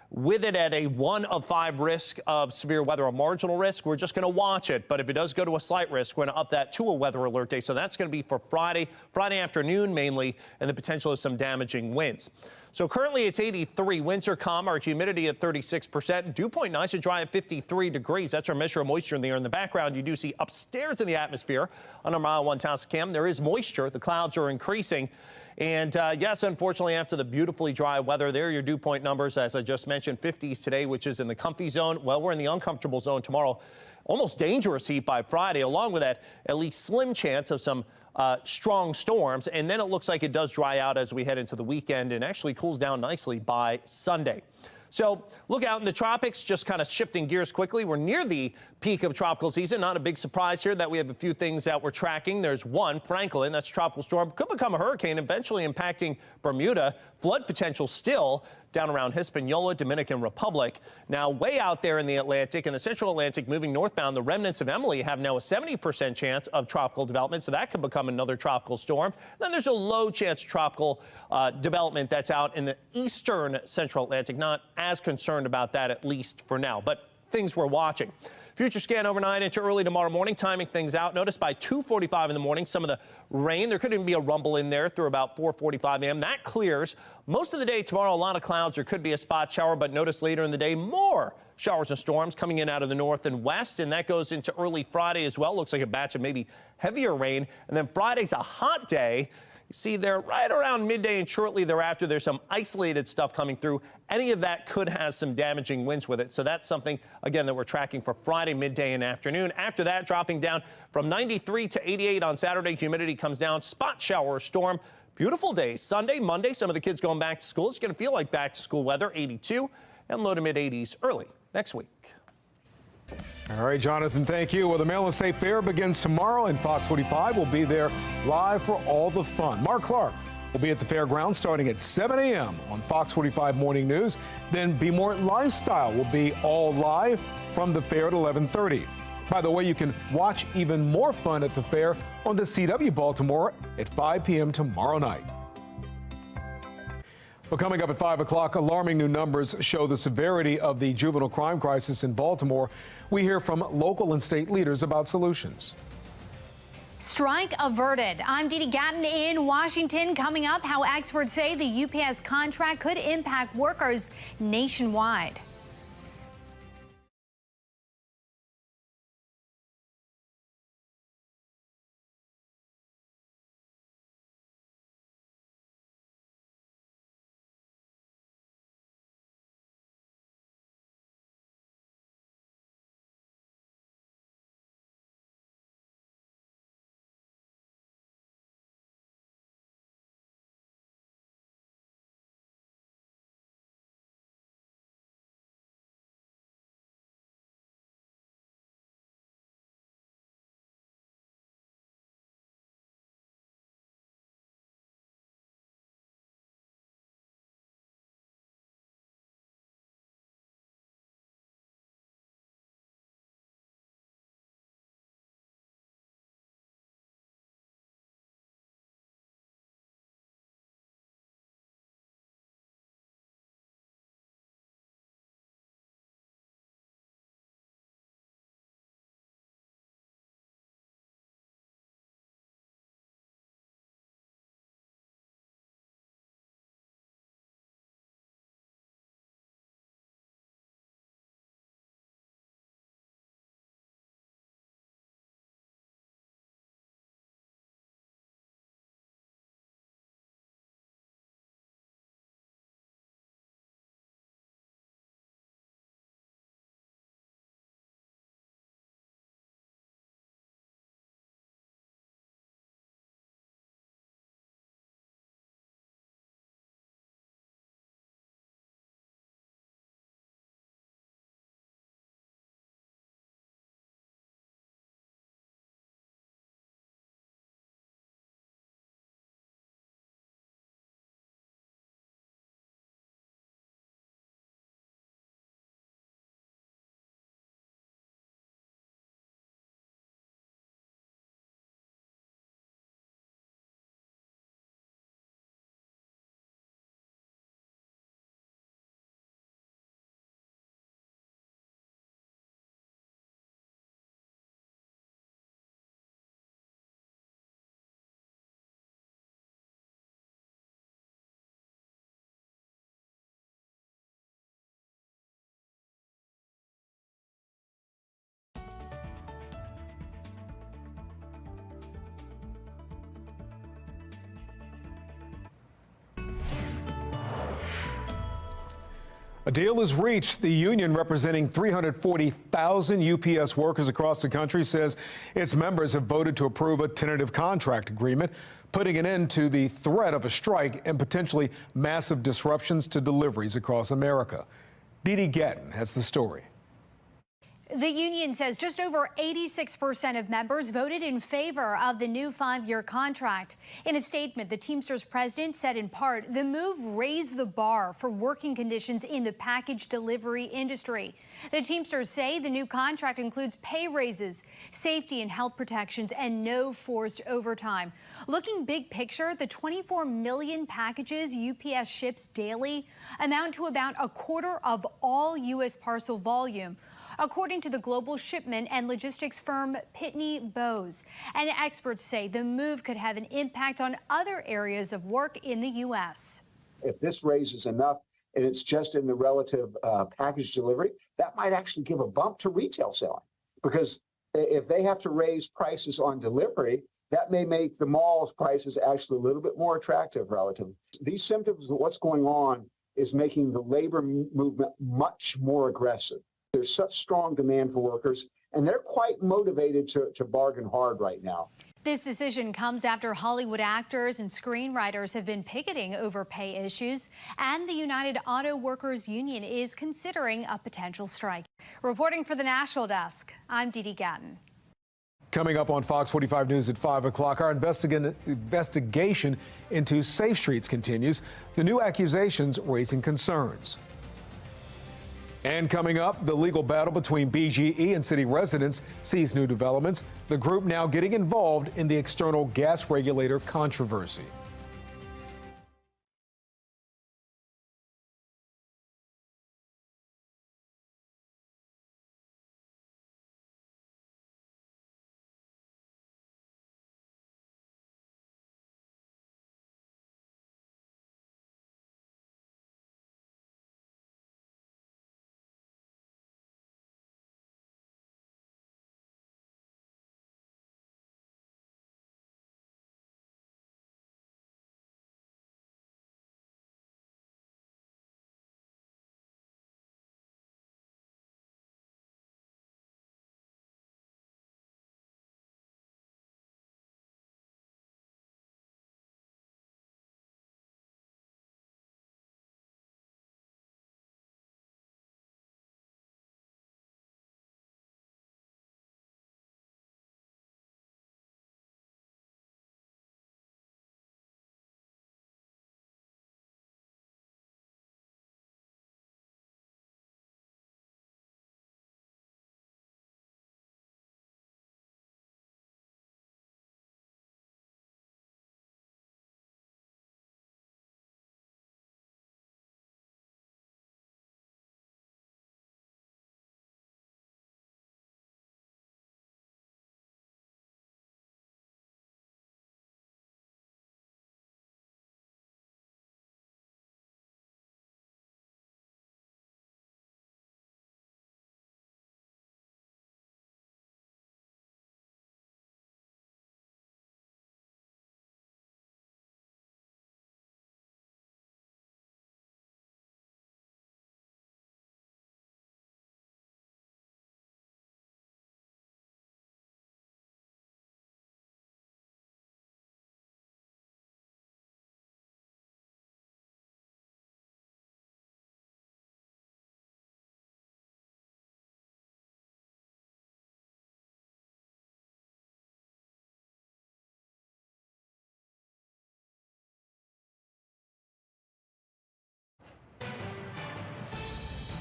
with it at a 1 of 5 risk of severe weather, a marginal risk, we're just going to watch it. But if it does go to a slight risk, we're going to up that to a weather alert day. So that's going to be for Friday afternoon mainly, and the potential of some damaging winds. So currently it's 83. Winds are calm. Our humidity at 36%. Dew point nice and dry at 53 degrees. That's our measure of moisture in the air. In the background, you do see upstairs in the atmosphere on our Mile 1 Taos Cam, there is moisture. The clouds are increasing. And yes, unfortunately, after the beautifully dry weather, there are your dew point numbers. As I just mentioned, 50s today, which is in the comfy zone. Well, we're in the uncomfortable zone tomorrow. Almost dangerous heat by Friday, along with that at least slim chance of some strong storms. And then it looks like it does dry out as we head into the weekend and actually cools down nicely by Sunday. So look out in the tropics, just kind of shifting gears quickly. We're near the peak of tropical season. Not a big surprise here that we have a few things that we're tracking. There's one, Franklin, that's a tropical storm, could become a hurricane, eventually impacting Bermuda. Flood potential still down around Hispaniola, Dominican Republic. Now, way out there in the Atlantic, in the central Atlantic, moving northbound, the remnants of Emily have now a 70% chance of tropical development, so that could become another tropical storm. Then there's a low chance of tropical development that's out in the eastern central Atlantic. Not as concerned about that, at least for now, but things we're watching. Future scan overnight into early tomorrow morning, timing things out. Notice by 2:45 in the morning, some of the rain. There could even be a rumble in there through about 4:45 a.m. That clears. Most of the day tomorrow, a lot of clouds. There could be a spot shower, but notice later in the day, more showers and storms coming in out of the north and west, and that goes into early Friday as well. Looks like a batch of maybe heavier rain. And then Friday's a hot day. You see there right around midday and shortly thereafter, there's some isolated stuff coming through. Any of that could have some damaging winds with it. So that's something, again, that we're tracking for Friday, midday and afternoon. After that, dropping down from 93 to 88 on Saturday. Humidity comes down. Spot shower or storm. Beautiful day. Sunday, Monday, some of the kids going back to school. It's going to feel like back to school weather, 82 and low to mid 80s early next week. All right, Jonathan, thank you. Well, the Maryland State Fair begins tomorrow, and Fox 45 will be there live for all the fun. Mark Clark will be at the fairgrounds starting at 7 a.m. on Fox 45 Morning News. Then Be More Lifestyle will be all live from the fair at 11:30. By the way, you can watch even more fun at the fair on the CW Baltimore at 5 p.m. tomorrow night. Well, coming up at 5 o'clock, alarming new numbers show the severity of the juvenile crime crisis in Baltimore. We hear from local and state leaders about solutions. Strike averted. I'm Dee Dee Gatton in Washington. Coming up, how experts say the UPS contract could impact workers nationwide. A deal is reached. The union, representing 340,000 UPS workers across the country, says its members have voted to approve a tentative contract agreement, putting an end to the threat of a strike and potentially massive disruptions to deliveries across America. Dee Gatton has the story. The union says just over 86% of members voted in favor of the new 5-year contract. In a statement, the Teamsters president said in part, the move raised the bar for working conditions in the package delivery industry. The Teamsters say the new contract includes pay raises, safety and health protections, and no forced overtime. Looking big picture, the 24 million packages UPS ships daily amount to about a quarter of all U.S. parcel volume, according to the global shipment and logistics firm Pitney Bowes. And experts say the move could have an impact on other areas of work in the U.S. If this raises enough and it's just in the relative package delivery, that might actually give a bump to retail selling. Because if they have to raise prices on delivery, that may make the mall's prices actually a little bit more attractive relative. These symptoms of what's going on is making the labor movement much more aggressive. There's such strong demand for workers, and they're quite motivated to bargain hard right now. This decision comes after Hollywood actors and screenwriters have been picketing over pay issues, and the United Auto Workers Union is considering a potential strike. Reporting for the National Desk, I'm Dee Gatton. Coming up on Fox 45 News at 5 o'clock, our investigation into Safe Streets continues. The new accusations raising concerns. And coming up, the legal battle between BGE and city residents sees new developments. The group now getting involved in the external gas regulator controversy.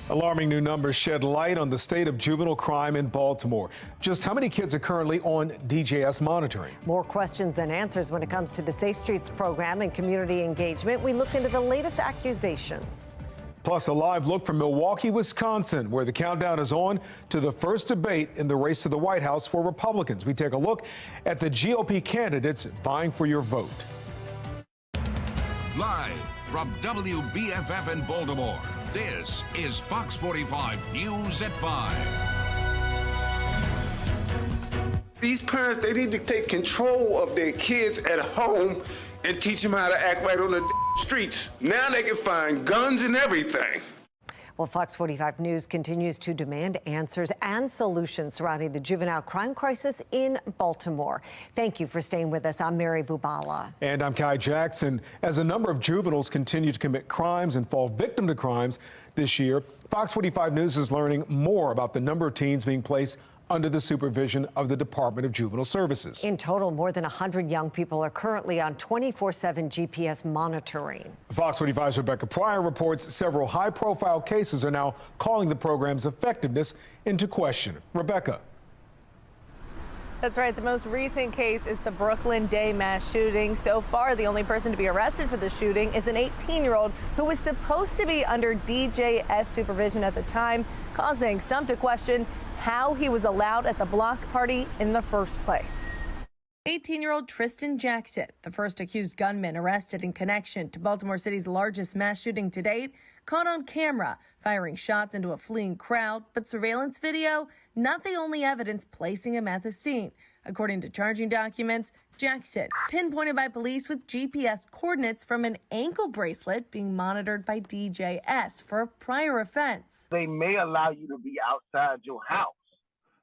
Alarming new numbers shed light on the state of juvenile crime in Baltimore. Just how many kids are currently on DJS monitoring? More questions than answers when it comes to the Safe Streets program and community engagement. We look into the latest accusations. Plus, a live look from Milwaukee, Wisconsin, where the countdown is on to the first debate in the race to the White House for Republicans. We take a look at the GOP candidates vying for your vote. Live from WBFF in Baltimore, this is Fox 45 News at 5. These parents, they need to take control of their kids at home and teach them how to act right on the streets. Now they can find guns and everything. Well, Fox 45 News continues to demand answers and solutions surrounding the juvenile crime crisis in Baltimore. Thank you for staying with us. I'm Mary Bubala. And I'm Kai Jackson. As a number of juveniles continue to commit crimes and fall victim to crimes this year, Fox 45 News is learning more about the number of teens being placed under the supervision of the Department of Juvenile Services. In total, more than 100 young people are currently on 24/7 GPS monitoring. Fox 45's Rebecca Pryor reports several high-profile cases are now calling the program's effectiveness into question. Rebecca. That's right. The most recent case is the Brooklyn Day mass shooting. So far, the only person to be arrested for the shooting is an 18-year-old who was supposed to be under DJS supervision at the time, causing some to question how he was allowed at the block party in the first place. 18-year-old Tristan Jackson, the first accused gunman arrested in connection to Baltimore City's largest mass shooting to date, caught on camera firing shots into a fleeing crowd, but surveillance video, not the only evidence placing him at the scene. According to charging documents, Jackson, pinpointed by police with GPS coordinates from an ankle bracelet being monitored by DJS for a prior offense. They may allow you to be outside your house,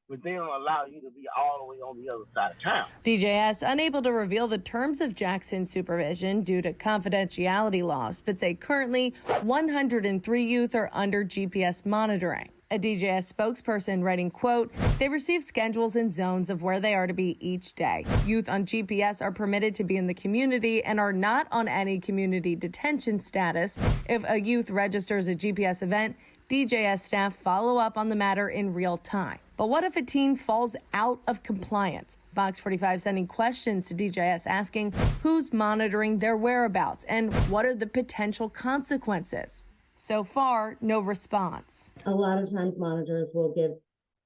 but they don't allow you to be all the way on the other side of town. DJS unable to reveal the terms of Jackson's supervision due to confidentiality laws, but say currently 103 youth are under GPS monitoring. A DJS spokesperson writing, quote, "They receive schedules and zones of where they are to be each day. Youth on GPS are permitted to be in the community and are not on any community detention status. If a youth registers a GPS event, DJS staff follow up on the matter in real time. But what if a teen falls out of compliance? Fox 45 sending questions to DJS asking who's monitoring their whereabouts and what are the potential consequences. So far, no response. A lot of times monitors will give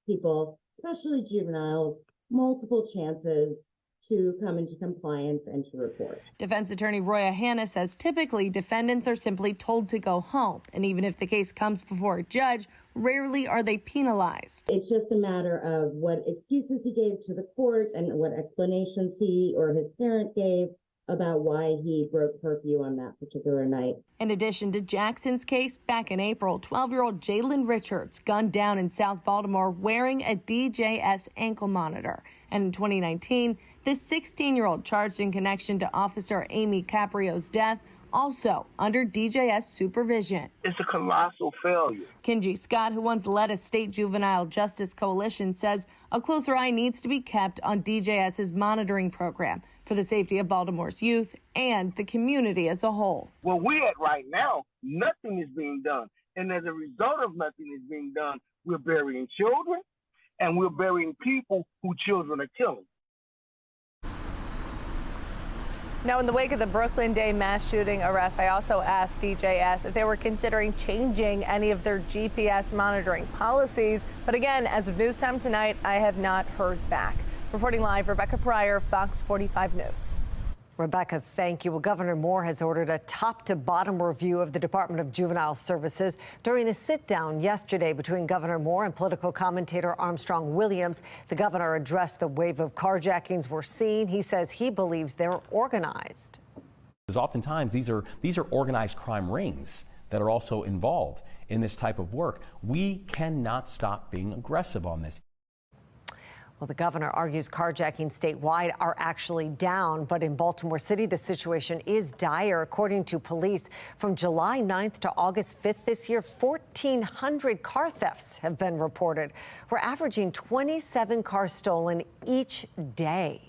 people, especially juveniles, multiple chances to come into compliance and to report. Defense attorney Roya Hanna says typically defendants are simply told to go home. And even if the case comes before a judge, rarely are they penalized. It's just a matter of what excuses he gave to the court and what explanations he or his parent gave about why he broke curfew on that particular night. In addition to Jackson's case, back in April, 12-year-old Jalen Richards gunned down in South Baltimore wearing a DJS ankle monitor. And in 2019, this 16-year-old charged in connection to Officer Amy Caprio's death, also under DJS supervision. It's a colossal failure. Kenji Scott, who once led a state juvenile justice coalition, says a closer eye needs to be kept on DJS's monitoring program for the safety of Baltimore's youth and the community as a whole. Where we're at right now, nothing is being done. And as a result of nothing is being done, we're burying children and we're burying people who children are killing. Now, in the wake of the Brooklyn Day mass shooting arrest, I also asked DJS if they were considering changing any of their GPS monitoring policies. But again, as of news time tonight, I have not heard back. Reporting live, Rebecca Pryor, Fox 45 News. Rebecca, thank you. Well, Governor Moore has ordered a top-to-bottom review of the Department of Juvenile Services. During a sit-down yesterday between Governor Moore and political commentator Armstrong Williams, the governor addressed the wave of carjackings we're seeing. He says he believes they're organized. Because oftentimes these are organized crime rings that are also involved in this type of work. We cannot stop being aggressive on this. Well, the governor argues carjacking statewide are actually down, but in Baltimore City, the situation is dire. According to police, from July 9th to August 5th this year, 1,400 car thefts have been reported. We're averaging 27 cars stolen each day.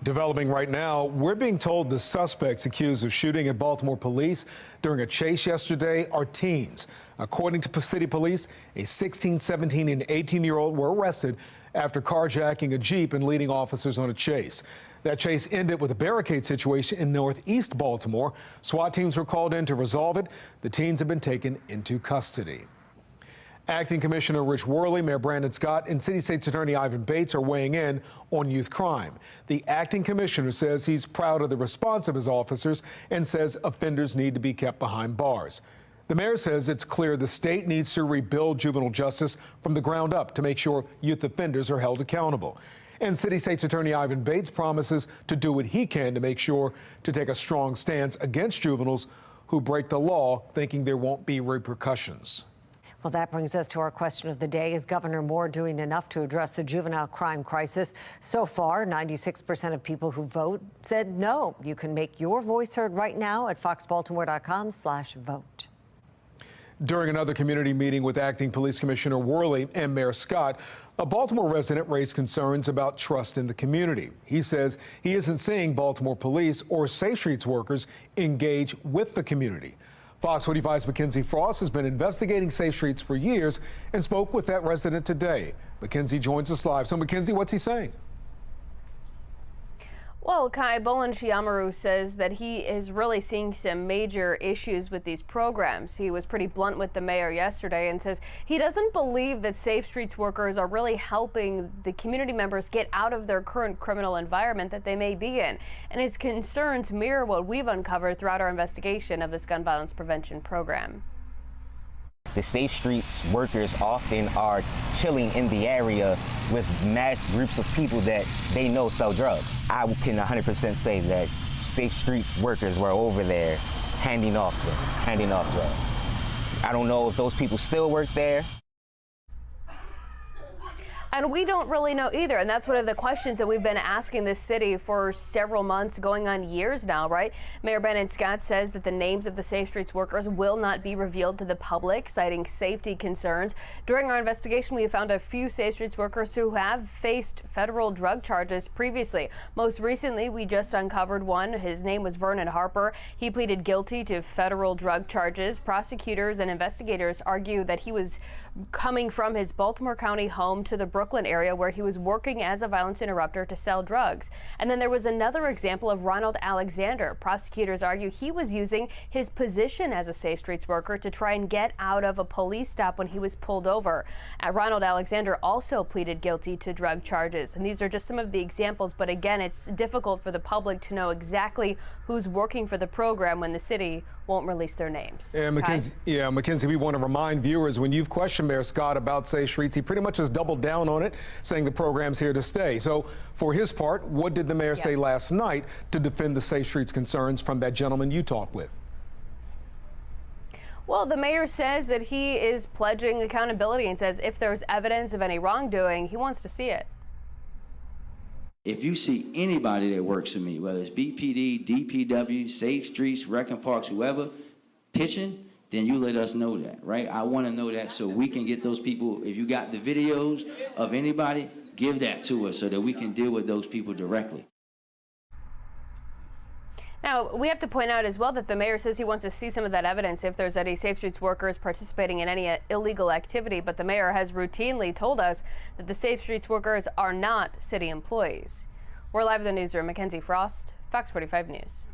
Developing right now, we're being told the suspects accused of shooting at Baltimore police during a chase yesterday are teens. According to city police, a 16, 17, and 18-year-old were arrested after carjacking a Jeep and leading officers on a chase. That chase ended with a barricade situation in northeast Baltimore. SWAT teams were called in to resolve it. The teens have been taken into custody. Acting Commissioner Rich Worley, Mayor Brandon Scott, and City State's Attorney Ivan Bates are weighing in on youth crime. The acting commissioner says he's proud of the response of his officers and says offenders need to be kept behind bars. The mayor says it's clear the state needs to rebuild juvenile justice from the ground up to make sure youth offenders are held accountable. And City State's Attorney Ivan Bates promises to do what he can to make sure to take a strong stance against juveniles who break the law, thinking there won't be repercussions. Well, that brings us to our question of the day. Is Governor Moore doing enough to address the juvenile crime crisis? So far, 96% of people who vote said no. You can make your voice heard right now at foxbaltimore.com/vote. During another community meeting with Acting Police Commissioner Worley and Mayor Scott, a Baltimore resident raised concerns about trust in the community. He says he isn't seeing Baltimore police or Safe Streets workers engage with the community. Fox 45's Mackenzie Frost has been investigating Safe Streets for years and spoke with that resident today. Mackenzie joins us live. So, Mackenzie, what's he saying? Well, Kai Bolan-Chiamaru says that he is really seeing some major issues with these programs. He was pretty blunt with the mayor yesterday and says he doesn't believe that Safe Streets workers are really helping the community members get out of their current criminal environment that they may be in. And his concerns mirror what we've uncovered throughout our investigation of this gun violence prevention program. The Safe Streets workers often are chilling in the area with mass groups of people that they know sell drugs. I can 100% say that Safe Streets workers were over there handing off things, handing off drugs. I don't know if those people still work there. And we don't really know either. And that's one of the questions that we've been asking this city for several months, going on years now, right? Mayor Bennett Scott says that the names of the Safe Streets workers will not be revealed to the public, citing safety concerns. During our investigation, we found a few Safe Streets workers who have faced federal drug charges previously. Most recently, we just uncovered one. His name was Vernon Harper. He pleaded guilty to federal drug charges. Prosecutors and investigators argue that he was coming from his Baltimore County home to the Brooklyn area where he was working as a violence interrupter to sell drugs. And then there was another example of Ronald Alexander. Prosecutors argue he was using his position as a Safe Streets worker to try and get out of a police stop when he was pulled over. Ronald Alexander also pleaded guilty to drug charges. And these are just some of the examples. But again, it's difficult for the public to know exactly who's working for the program when the city won't release their names. Mackenzie, we want to remind viewers, when you've questioned Mayor Scott about Safe Streets, he pretty much has doubled down on it, saying the program's here to stay. So for his part, what did the mayor say last night to defend the Safe Streets concerns from that gentleman you talked with? Well, the mayor says that he is pledging accountability and says if there's evidence of any wrongdoing, he wants to see it. If you see anybody that works for me, whether it's BPD, DPW, Safe Streets, Rec and Parks, whoever, pitching, then you let us know that, right? I want to know that so we can get those people. If you got the videos of anybody, give that to us so that we can deal with those people directly. Now, we have to point out as well that the mayor says he wants to see some of that evidence if there's any Safe Streets workers participating in any illegal activity. But the mayor has routinely told us that the Safe Streets workers are not city employees. We're live in the newsroom. Mackenzie Frost, Fox 45 News.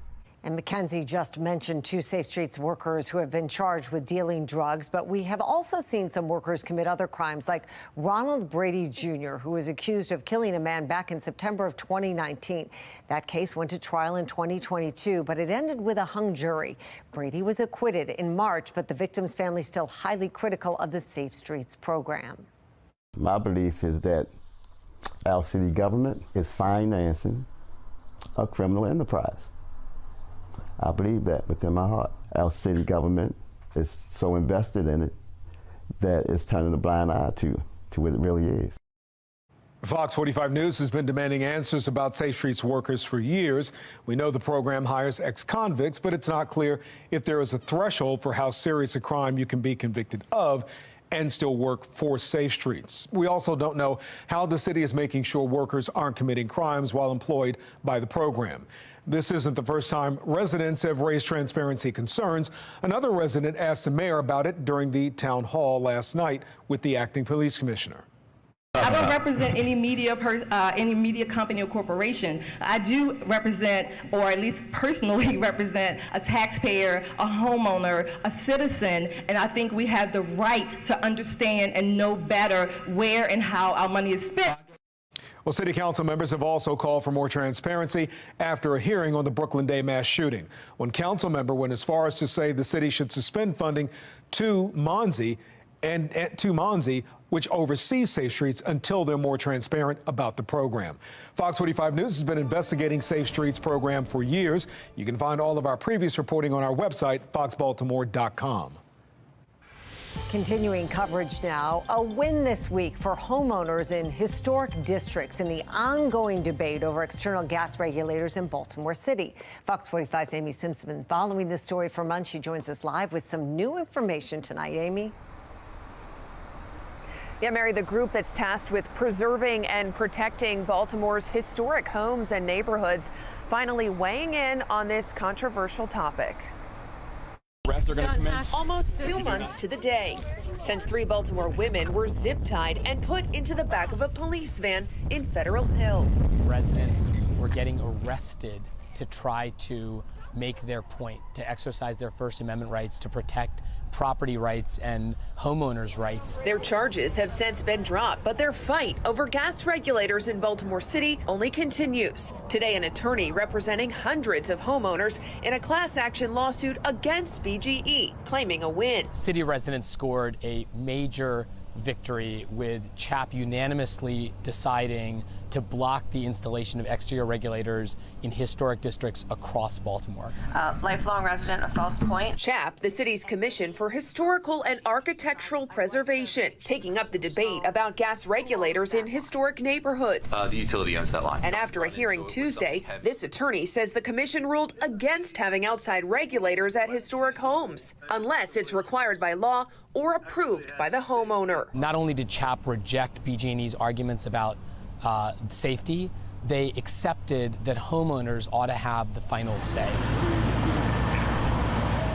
And Mackenzie just mentioned two Safe Streets workers who have been charged with dealing drugs, but we have also seen some workers commit other crimes, like Ronald Brady Jr., who was accused of killing a man back in September of 2019. That case went to trial in 2022, but it ended with a hung jury. Brady was acquitted in March, but the victim's family is still highly critical of the Safe Streets program. My belief is that our city government is financing a criminal enterprise. I believe that within my heart. Our city government is so invested in it that it's turning a blind eye to what it really is. Fox 45 News has been demanding answers about Safe Streets workers for years. We know the program hires ex-convicts, but it's not clear if there is a threshold for how serious a crime you can be convicted of and still work for Safe Streets. We also don't know how the city is making sure workers aren't committing crimes while employed by the program. This isn't the first time residents have raised transparency concerns. Another resident asked the mayor about it during the town hall last night with the acting police commissioner. I don't represent any media company or corporation. I do represent, or at least personally represent, a taxpayer, a homeowner, a citizen, and I think we have the right to understand and know better where and how our money is spent. Well, city council members have also called for more transparency after a hearing on the Brooklyn Day mass shooting. One council member went as far as to say the city should suspend funding to Monzi and to Monzi, which oversees Safe Streets, until they're more transparent about the program. Fox 45 News has been investigating Safe Streets program for years. You can find all of our previous reporting on our website, foxbaltimore.com. Continuing coverage now, a win this week for homeowners in historic districts in the ongoing debate over external gas regulators in Baltimore City. Fox 45's Amy Simpson following this story for months. She joins us live with some new information tonight. Amy? Yeah, Mary, the group that's tasked with preserving and protecting Baltimore's historic homes and neighborhoods finally weighing in on this controversial topic. Arrests are going to commence. Almost 2 months to the day since 3 Baltimore women were zip-tied and put into the back of a police van in Federal Hill. Residents were getting arrested to try to make their point, to exercise their First Amendment rights, to protect property rights and homeowners' rights. Their charges have since been dropped, but their fight over gas regulators in Baltimore City only continues. Today, an attorney representing hundreds of homeowners in a class action lawsuit against BGE, claiming a win. City residents scored a major victory, with CHAP unanimously deciding to block the installation of exterior regulators in historic districts across Baltimore. Lifelong resident of Falls Point. CHAP, the city's commission for historical and architectural preservation, taking up the debate about gas regulators in historic neighborhoods. The utility owns that line. And after a hearing Tuesday, this attorney says the commission ruled against having outside regulators at historic homes, unless it's required by law or approved by the homeowner. Not only did CHAP reject BG&E's arguments about safety, they accepted that homeowners ought to have the final say.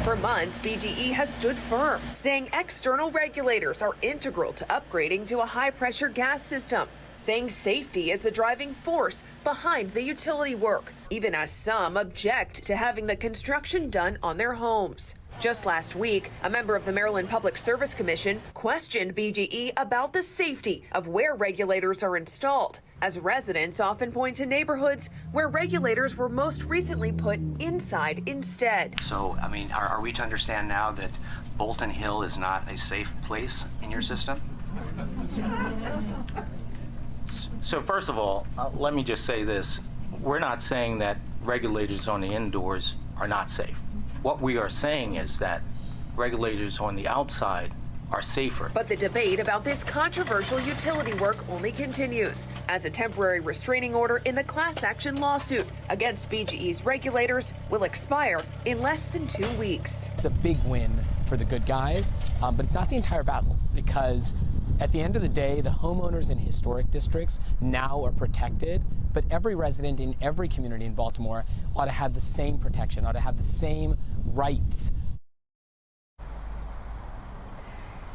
For months, BGE has stood firm, saying external regulators are integral to upgrading to a high-pressure gas system, saying safety is the driving force behind the utility work, even as some object to having the construction done on their homes. Just last week, a member of the Maryland Public Service Commission questioned BGE about the safety of where regulators are installed, as residents often point to neighborhoods where regulators were most recently put inside instead. So, I mean, are we to understand now that Bolton Hill is not a safe place in your system? So first of all, let me just say this. We're not saying that regulators on the indoors are not safe. What we are saying is that regulators on the outside are safer. But the debate about this controversial utility work only continues as a temporary restraining order in the class action lawsuit against BGE's regulators will expire in less than 2 weeks. It's a big win for the good guys, but it's not the entire battle, because at the end of the day, the homeowners in historic districts now are protected, but every resident in every community in Baltimore ought to have the same protection, ought to have the same rights.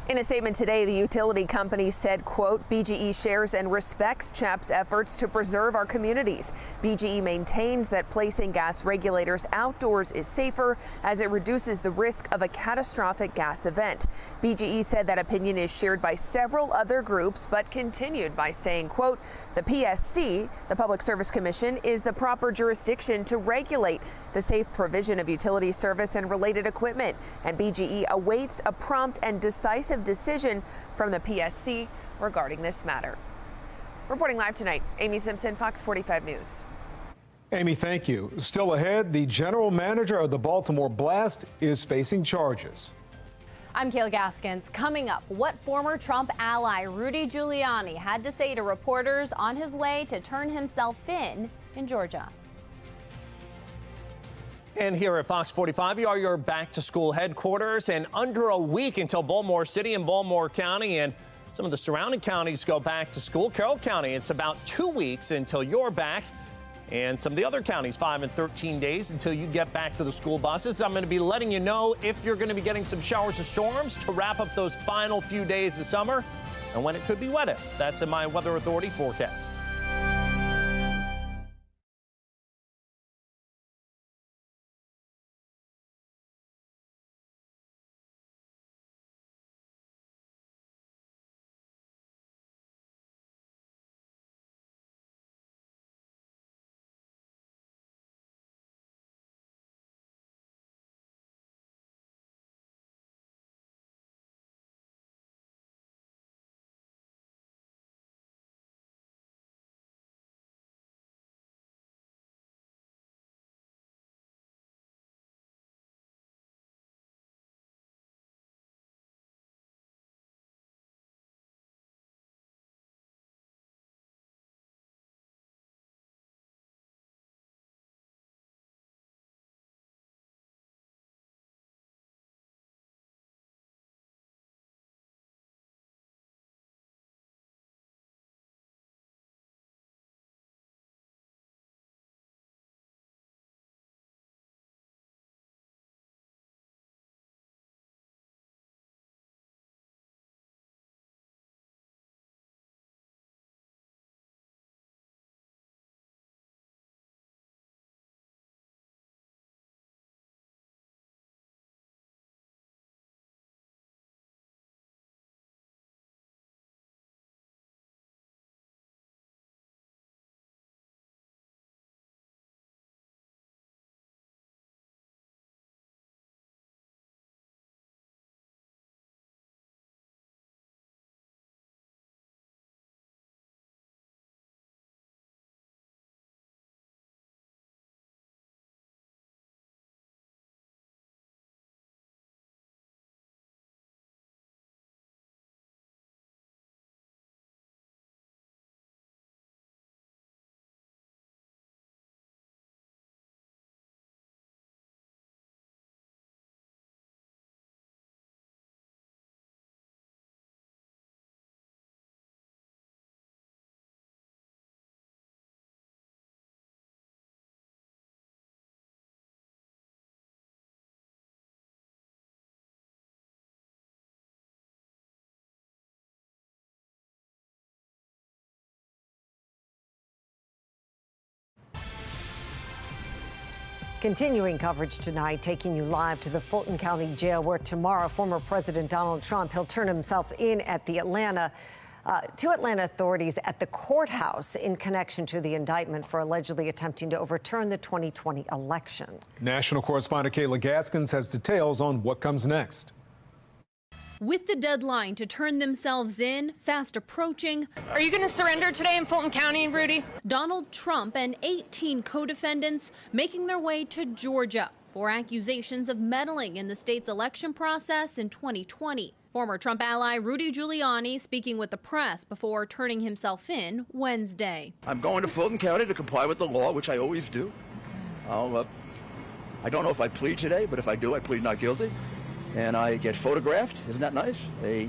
In a statement today, the utility company said, quote, BGE shares and respects CHAP's efforts to preserve our communities. BGE maintains that placing gas regulators outdoors is safer as it reduces the risk of a catastrophic gas event. BGE said that opinion is shared by several other groups, but continued by saying, quote, the PSC, the Public Service Commission, is the proper jurisdiction to regulate the safe provision of utility service and related equipment, and BGE awaits a prompt and decisive decision from the PSC regarding this matter. Reporting live tonight, Amy Simpson, Fox 45 News. Amy, thank you. Still ahead, the general manager of the Baltimore Blast is facing charges. I'm Kayla Gaskins. Coming up, what former Trump ally Rudy Giuliani had to say to reporters on his way to turn himself in Georgia. And here at Fox 45, we are your back-to-school headquarters, and under a week until Baltimore City and Baltimore County and some of the surrounding counties go back to school. Carroll County, it's about 2 weeks until you're back, and some of the other counties, 5 and 13 days until you get back to the school buses. I'm going to be letting you know if you're going to be getting some showers or storms to wrap up those final few days of summer and when it could be wettest. That's in my Weather Authority forecast. Continuing coverage tonight, taking you live to the Fulton County Jail, where tomorrow former President Donald Trump, he'll turn himself in at the Atlanta authorities at the courthouse in connection to the indictment for allegedly attempting to overturn the 2020 election. National correspondent Kayla Gaskins has details on what comes next. With the deadline to turn themselves in fast approaching, are you going to surrender today in Fulton County, Rudy? Donald Trump and 18 co-defendants making their way to Georgia for accusations of meddling in the state's election process in 2020. Former Trump ally Rudy Giuliani speaking with the press before turning himself in Wednesday. I'm going to Fulton County to comply with the law, which I always do. I don't know if I plead today, but if I do, I plead not guilty. And I get photographed. Isn't that nice? A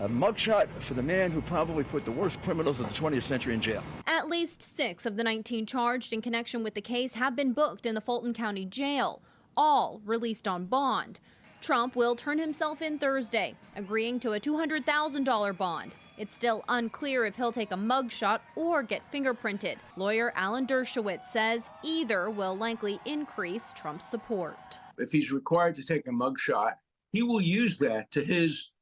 mugshot for the man who probably put the worst criminals of the 20th century in jail. At least 6 of the 19 charged in connection with the case have been booked in the Fulton County Jail, all released on bond. Trump will turn himself in Thursday, agreeing to a $200,000 bond. It's still unclear if he'll take a mugshot or get fingerprinted. Lawyer Alan Dershowitz says either will likely increase Trump's support. If he's required to take a mugshot, he will use that to his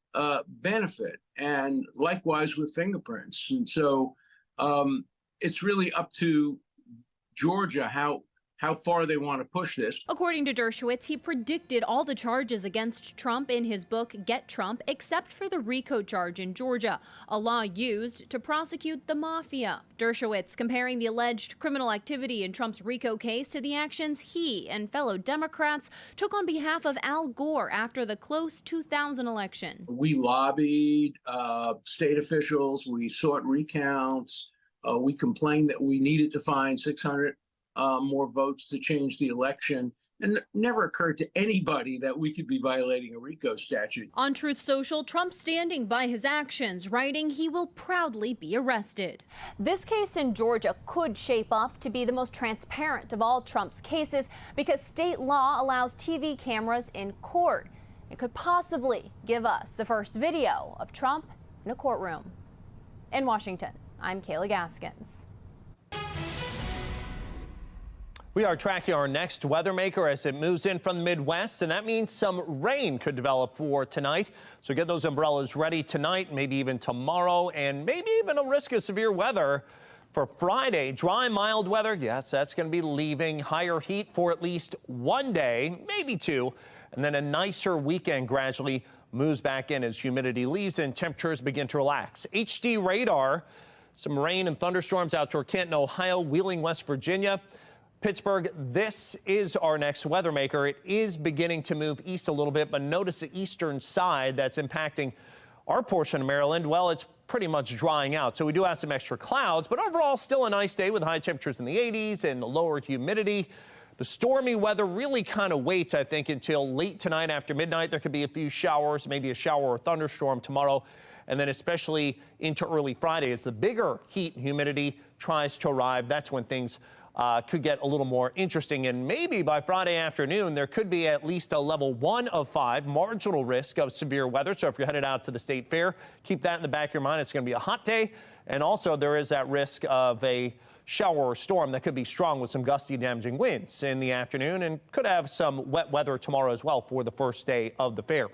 benefit, and likewise with fingerprints. And so it's really up to Georgia how far they want to push this. According to Dershowitz, he predicted all the charges against Trump in his book, Get Trump, except for the RICO charge in Georgia, a law used to prosecute the mafia. Dershowitz comparing the alleged criminal activity in Trump's RICO case to the actions he and fellow Democrats took on behalf of Al Gore after the close 2000 election. We lobbied state officials, we sought recounts, we complained that we needed to find 600 more votes to change the election. And it never occurred to anybody that we could be violating a RICO statute. On Truth Social, Trump standing by his actions, writing he will proudly be arrested. This case in Georgia could shape up to be the most transparent of all Trump's cases because state law allows TV cameras in court. It could possibly give us the first video of Trump in a courtroom. In Washington, I'm Kayla Gaskins. We are tracking our next weather maker as it moves in from the Midwest, and that means some rain could develop for tonight. So get those umbrellas ready tonight, maybe even tomorrow, and maybe even a risk of severe weather for Friday. Dry, mild weather, yes, that's going to be leaving. Higher heat for at least one day, maybe 2, and then a nicer weekend gradually moves back in as humidity leaves and temperatures begin to relax. HD radar, some rain and thunderstorms out toward Canton, Ohio, Wheeling, West Virginia. Pittsburgh, this is our next weather maker. It is beginning to move east a little bit, but notice the eastern side that's impacting our portion of Maryland. Well, it's pretty much drying out, so we do have some extra clouds, but overall still a nice day with high temperatures in the 80s and lower humidity. The stormy weather really kind of waits, I think, until late tonight after midnight. There could be a few showers, maybe a shower or thunderstorm tomorrow, and then especially into early Friday as the bigger heat and humidity tries to arrive. That's when things could get a little more interesting, and maybe by Friday afternoon there could be at least a level 1 of 5 marginal risk of severe weather. So if you're headed out to the state fair, keep that in the back of your mind. It's going to be a hot day, and also there is that risk of a shower or storm that could be strong with some gusty, damaging winds in the afternoon, and could have some wet weather tomorrow as well for the first day of the fair.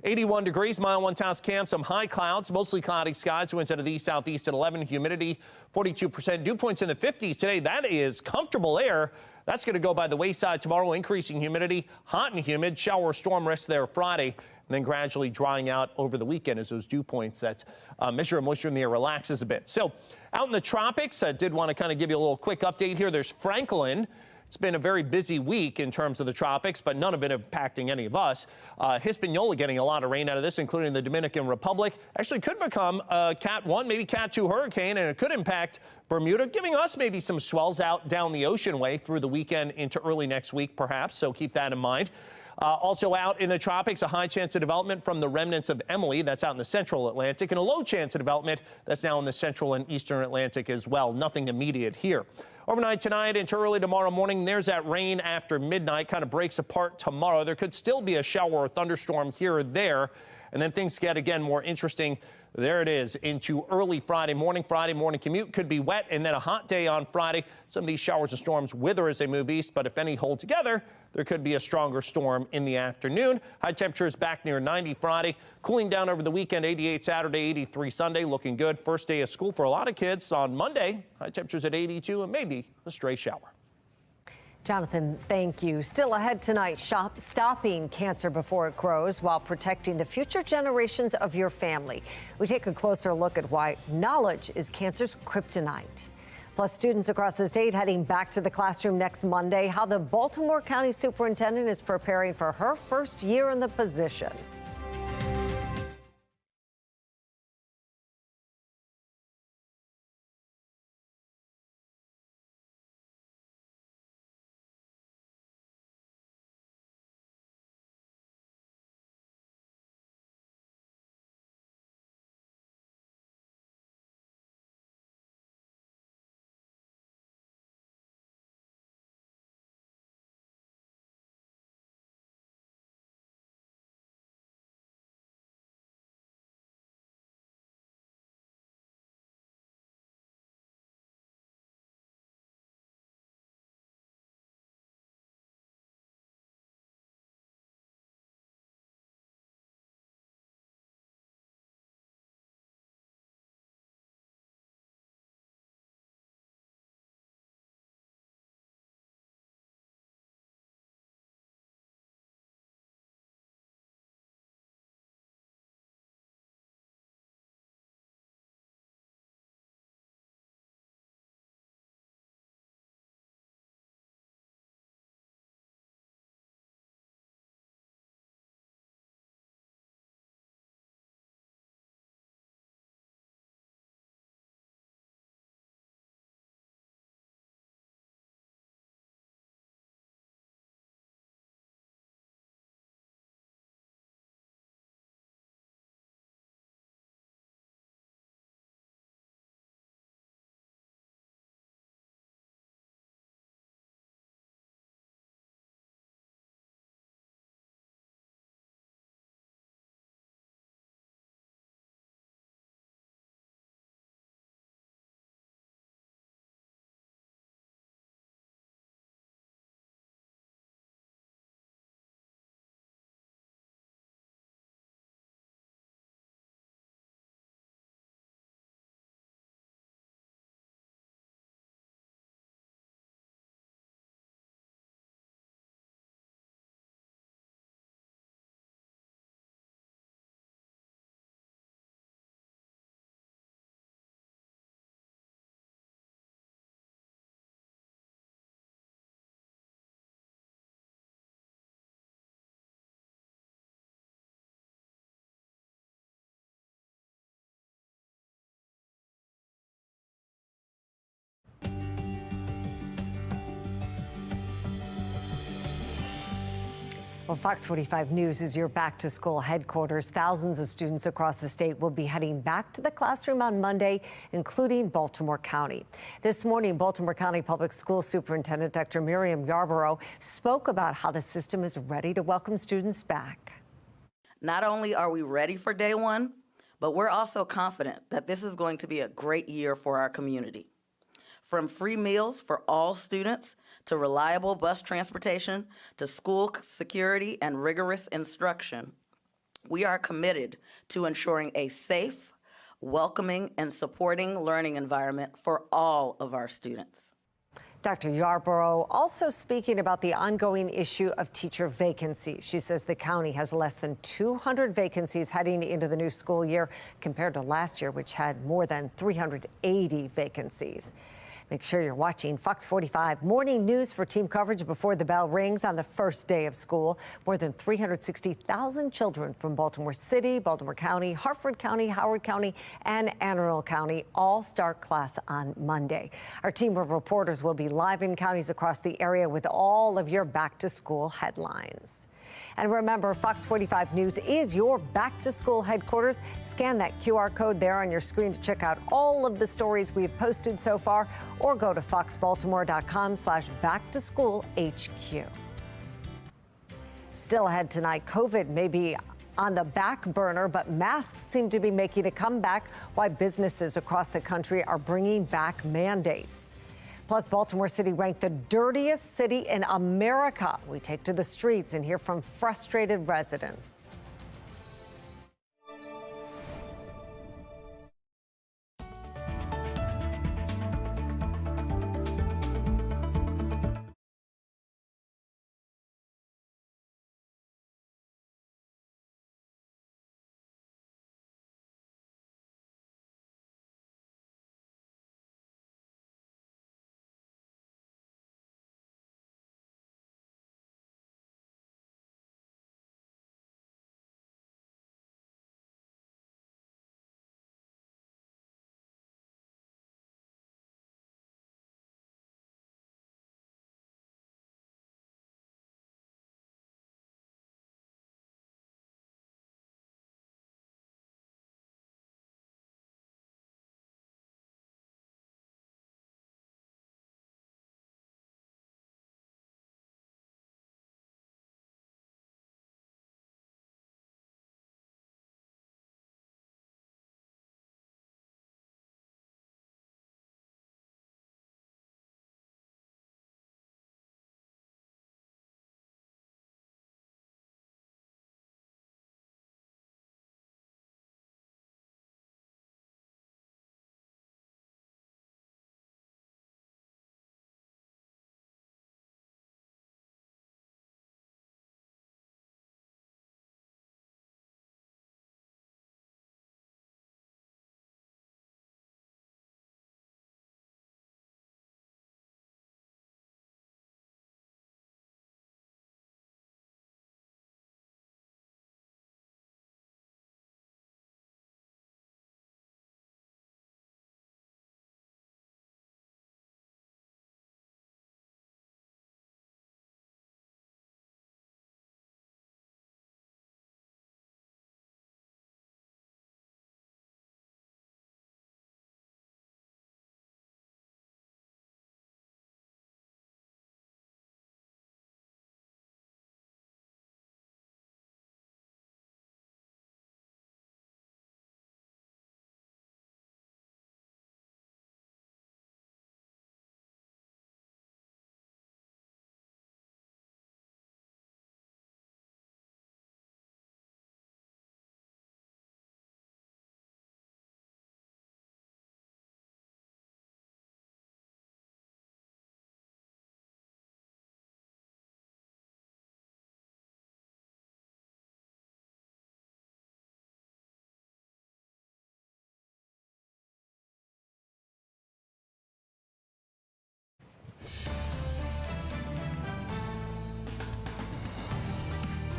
81 degrees, Mile One Taos Camp, some high clouds, mostly cloudy skies, winds out of the east southeast at 11, humidity 42%, dew points in the 50s today. That is comfortable air. That's going to go by the wayside tomorrow, increasing humidity, hot and humid, shower storm risk there Friday, and then gradually drying out over the weekend as those dew points that measure of moisture in the air relaxes a bit. So out in the tropics, I did want to kind of give you a little quick update here. There's Franklin. It's been a very busy week in terms of the tropics, but none of it impacting any of us. Hispaniola getting a lot of rain out of this, including the Dominican Republic. Actually could become a Cat 1, maybe Cat 2 hurricane, and it could impact Bermuda, giving us maybe some swells out down the ocean way through the weekend into early next week, perhaps. So keep that in mind. Also out in the tropics, a high chance of development from the remnants of Emily. That's out in the central Atlantic, and a low chance of development that's now in the central and eastern Atlantic as well. Nothing immediate here. Overnight tonight into early tomorrow morning, there's that rain after midnight, kind of breaks apart tomorrow. There could still be a shower or thunderstorm here or there. And then things get again more interesting. There it is into early Friday morning. Friday morning commute could be wet and then a hot day on Friday. Some of these showers and storms wither as they move east, but if any hold together, there could be a stronger storm in the afternoon. High temperatures back near 90 Friday. Cooling down over the weekend, 88 Saturday, 83 Sunday. Looking good. First day of school for a lot of kids on Monday. High temperatures at 82 and maybe a stray shower. Jonathan, thank you. Still ahead tonight, stopping cancer before it grows while protecting the future generations of your family. We take a closer look at why knowledge is cancer's kryptonite. Plus, students across the state heading back to the classroom next Monday, how the Baltimore County Superintendent is preparing for her first year in the position. Well, Fox 45 News is your back-to-school headquarters. Thousands of students across the state will be heading back to the classroom on Monday, including Baltimore County. This morning, Baltimore County Public School Superintendent Dr. Miriam Yarborough spoke about how the system is ready to welcome students back. Not only are we ready for day one, but we're also confident that this is going to be a great year for our community. From free meals for all students, to reliable bus transportation, to school security and rigorous instruction, we are committed to ensuring a safe, welcoming, and supporting learning environment for all of our students. Dr. Yarborough also speaking about the ongoing issue of teacher vacancies. She says the county has less than 200 vacancies heading into the new school year compared to last year, which had more than 380 vacancies. Make sure you're watching Fox 45 Morning News for team coverage before the bell rings on the first day of school. More than 360,000 children from Baltimore City, Baltimore County, Harford County, Howard County, and Anne Arundel County all start class on Monday. Our team of reporters will be live in counties across the area with all of your back-to-school headlines. And remember, Fox 45 News is your back-to-school headquarters. Scan that QR code there on your screen to check out all of the stories we've posted so far, or go to foxbaltimore.com/back-to-school HQ. Still ahead tonight, COVID may be on the back burner, but masks seem to be making a comeback, while businesses across the country are bringing back mandates. Plus, Baltimore City ranked the dirtiest city in America. We take to the streets and hear from frustrated residents.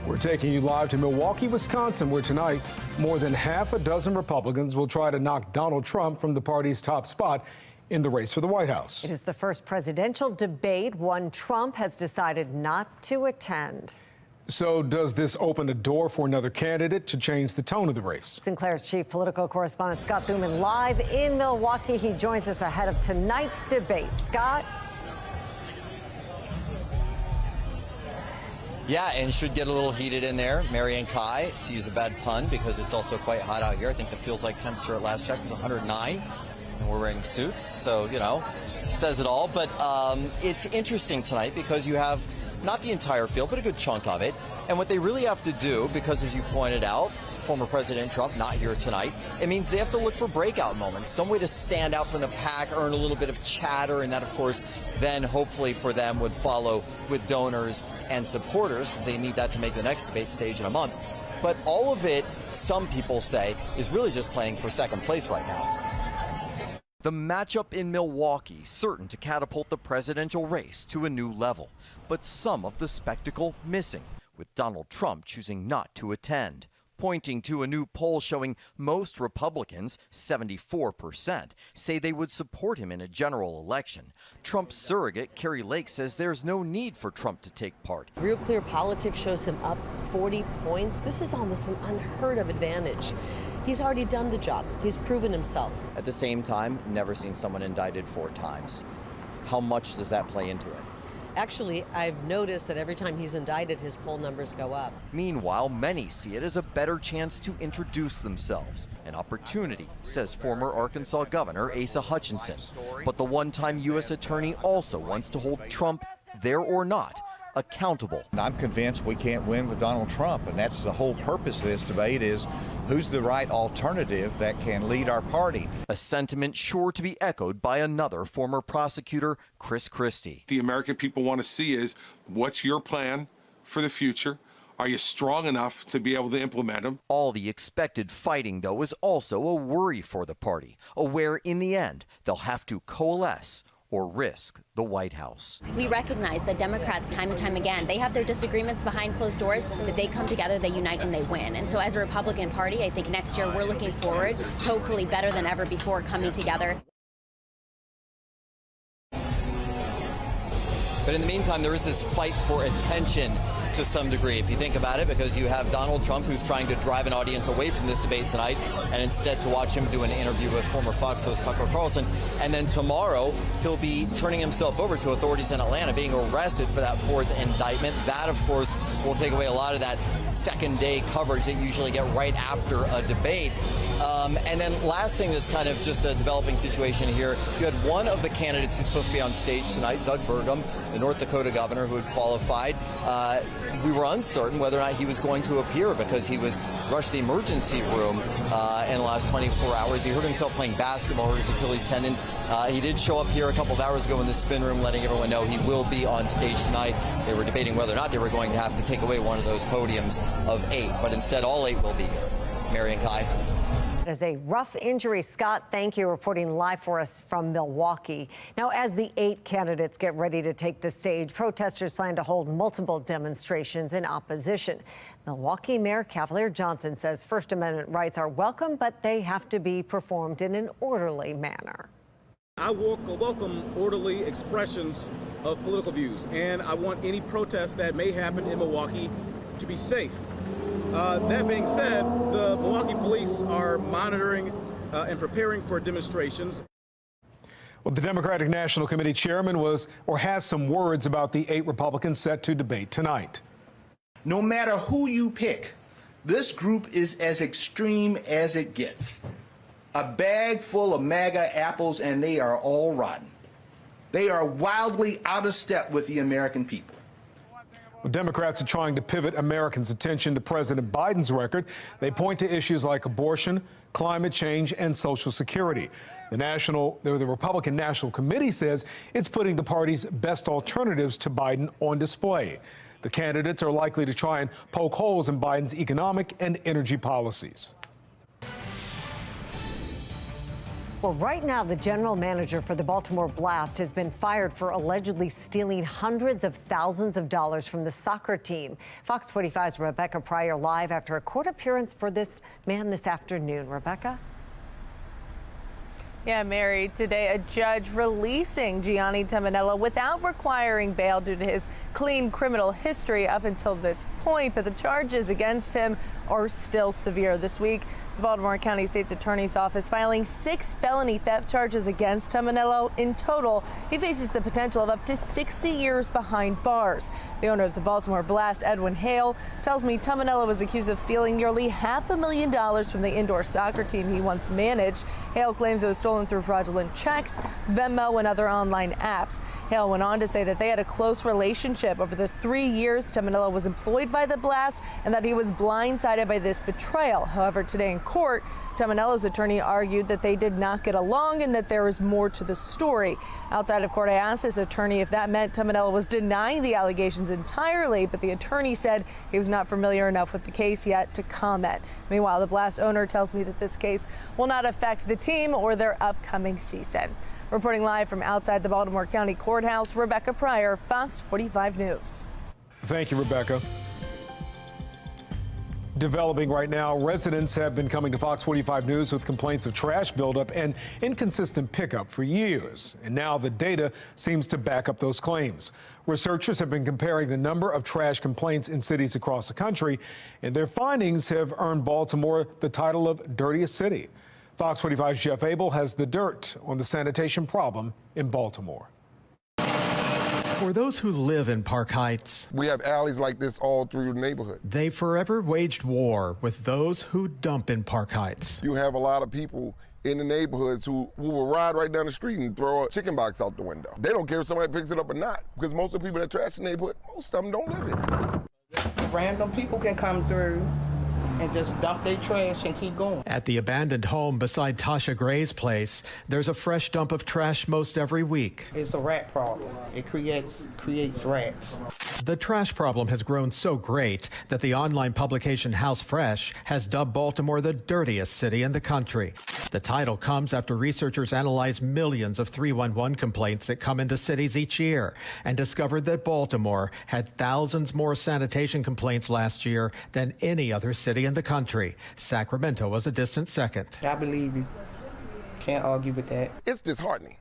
We're taking you live to Milwaukee, Wisconsin, where tonight more than half a dozen Republicans will try to knock Donald Trump from the party's top spot in the race for the White House. It is the first presidential debate one Trump has decided not to attend. So does this open a door for another candidate to change the tone of the race? Sinclair's chief political correspondent Scott Thuman live in Milwaukee. He joins us ahead of tonight's debate. Scott? Yeah, and should get a little heated in there. Marianne Kai, to use a bad pun, because it's also quite hot out here. I think the feels like temperature at last check was 109, and we're wearing suits, so, you know, it says it all. But it's interesting tonight because you have not the entire field, but a good chunk of it. And what they really have to do, because as you pointed out, former President Trump not here tonight, it means they have to look for breakout moments, some way to stand out from the pack, earn a little bit of chatter, and that, of course, then hopefully for them would follow with donors and supporters, because they need that to make the next debate stage in a month. But all of it, some people say, is really just playing for second place right now. The matchup in Milwaukee certain to catapult the presidential race to a new level, but some of the spectacle missing, with Donald Trump choosing not to attend. Pointing to a new poll showing most Republicans, 74%, say they would support him in a general election. Trump's surrogate, Carrie Lake, says there's no need for Trump to take part. Real Clear Politics shows him up 40 points. This is almost an unheard of advantage. He's already done the job. He's proven himself. At the same time, never seen someone indicted 4 times. How much does that play into it? Actually, I've noticed that every time he's indicted, his poll numbers go up. Meanwhile, many see it as a better chance to introduce themselves. An opportunity, says former Arkansas Governor Asa Hutchinson. But the one-time U.S. attorney also wants to hold Trump, there or not, accountable. I'm convinced we can't win with Donald Trump, and that's the whole purpose of this debate, is who's the right alternative that can lead our party. A sentiment sure to be echoed by another former prosecutor, Chris Christie. The American people want to see is, what's your plan for the future? Are you strong enough to be able to implement them? All the expected fighting, though, is also a worry for the party, aware in the end they'll have to coalesce or risk the White House. We recognize that Democrats, time and time again, they have their disagreements behind closed doors, but they come together, they unite, and they win. And so as a Republican Party, I think next year we're looking forward, hopefully better than ever before, coming together. But in the meantime, there is this fight for attention to some degree, if you think about it, because you have Donald Trump, who's trying to drive an audience away from this debate tonight, and instead to watch him do an interview with former Fox host Tucker Carlson. And then tomorrow, he'll be turning himself over to authorities in Atlanta, being arrested for that 4th indictment. That, of course, will take away a lot of that second-day coverage that you usually get right after a debate. And then last thing that's kind of just a developing situation here, you had one of the candidates who's supposed to be on stage tonight, Doug Burgum, the North Dakota governor who had qualified. We were uncertain whether or not he was going to appear because he was rushed to the emergency room in the last 24 hours. He hurt himself playing basketball, hurt his Achilles tendon. He did show up here a couple of hours ago in the spin room, letting everyone know he will be on stage tonight. They were debating whether or not they were going to have to take away one of those podiums of 8, but instead all 8 will be here. Mary and Kai. It is a rough injury. Scott, thank you, reporting live for us from Milwaukee. Now, as the 8 candidates get ready to take the stage, protesters plan to hold multiple demonstrations in opposition. Milwaukee Mayor Cavalier Johnson says First Amendment rights are welcome, but they have to be performed in an orderly manner. I welcome orderly expressions of political views, and I want any protest that may happen in Milwaukee to be safe. That being said, the Milwaukee police are monitoring and preparing for demonstrations. Well, the Democratic National Committee chairman has some words about the 8 Republicans set to debate tonight. No matter who you pick, this group is as extreme as it gets. A bag full of MAGA apples, and they are all rotten. They are wildly out of step with the American people. Well, Democrats are trying to pivot Americans' attention to President Biden's record. They point to issues like abortion, climate change, and Social Security. The Republican National Committee says it's putting the party's best alternatives to Biden on display. The candidates are likely to try and poke holes in Biden's economic and energy policies. Well, right now, the general manager for the Baltimore Blast has been fired for allegedly stealing hundreds of thousands of dollars from the soccer team. Fox 45's Rebecca Pryor live after a court appearance for this man this afternoon. Rebecca? Yeah, Mary, today a judge releasing Gianni Tamanello without requiring bail due to his clean criminal history up until this point. But the charges against him are still severe. This week, the Baltimore County State's Attorney's Office filing 6 felony theft charges against Tamanello. In total, he faces the potential of up to 60 years behind bars. The owner of the Baltimore Blast, Edwin Hale, tells me Tamanello was accused of stealing nearly $500,000 from the indoor soccer team he once managed. Hale claims it was stolen through fraudulent checks, Venmo, and other online apps. Hale went on to say that they had a close relationship over the 3 years Tamanello was employed by the Blast and that he was blindsided by this betrayal. However, today in court, Tamanello's attorney argued that they did not get along and that there is more to the story. Outside of court, I asked his attorney if that meant Tamanello was denying the allegations entirely, but the attorney said he was not familiar enough with the case yet to comment. Meanwhile, the Blast owner tells me that this case will not affect the team or their upcoming season. Reporting live from outside the Baltimore County Courthouse, Rebecca Pryor, Fox 45 News. Thank you, Rebecca. Developing right now, residents have been coming to Fox 45 News with complaints of trash buildup and inconsistent pickup for years. And now the data seems to back up those claims. Researchers have been comparing the number of trash complaints in cities across the country, and their findings have earned Baltimore the title of dirtiest city. Fox 45's Jeff Abel has the dirt on the sanitation problem in Baltimore. For those who live in Park Heights, we have alleys like this all through the neighborhood. They forever waged war with those who dump in Park Heights. You have a lot of people in the neighborhoods who will ride right down the street and throw a chicken box out the window. They don't care if somebody picks it up or not, because most of the people that trash the neighborhood, most of them don't live in. Random people can come through and just dump their trash and keep going. At the abandoned home beside Tasha Gray's place, there's a fresh dump of trash most every week. It's a rat problem. It creates rats. The trash problem has grown so great that the online publication House Fresh has dubbed Baltimore the dirtiest city in the country. The title comes after researchers analyzed millions of 311 complaints that come into cities each year and discovered that Baltimore had thousands more sanitation complaints last year than any other city in the country. Sacramento was a distant second. I believe you. Can't argue with that. It's disheartening,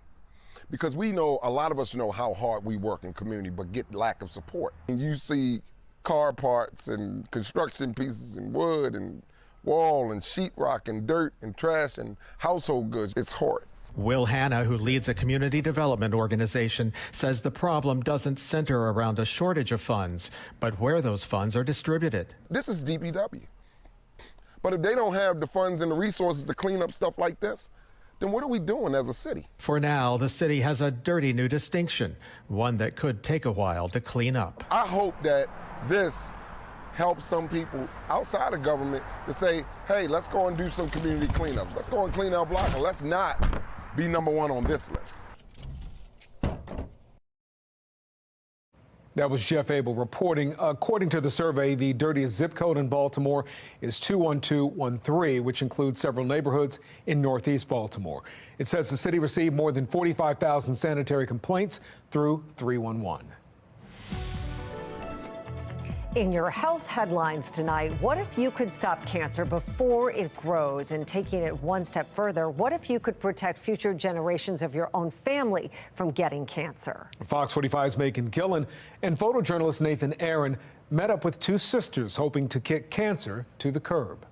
because we know, a lot of us know how hard we work in community, but get lack of support. And you see car parts and construction pieces and wood and wall and sheetrock and dirt and trash and household goods. It's horrid. Will Hanna, who leads a community development organization, says the problem doesn't center around a shortage of funds, but where those funds are distributed. This is DPW. But if they don't have the funds and the resources to clean up stuff like this, then what are we doing as a city? For now, the city has a dirty new distinction, one that could take a while to clean up. I hope that this helps some people outside of government to say, hey, let's go and do some community cleanups. Let's go and clean our block, and let's not be number one on this list. That was Jeff Abel reporting. According to the survey, the dirtiest zip code in Baltimore is 21213, which includes several neighborhoods in Northeast Baltimore. It says the city received more than 45,000 sanitary complaints through 311. In your health headlines tonight, what if you could stop cancer before it grows? And taking it one step further, what if you could protect future generations of your own family from getting cancer? Fox 45's Megan Gillen and photojournalist Nathan Aaron met up with two sisters hoping to kick cancer to the curb.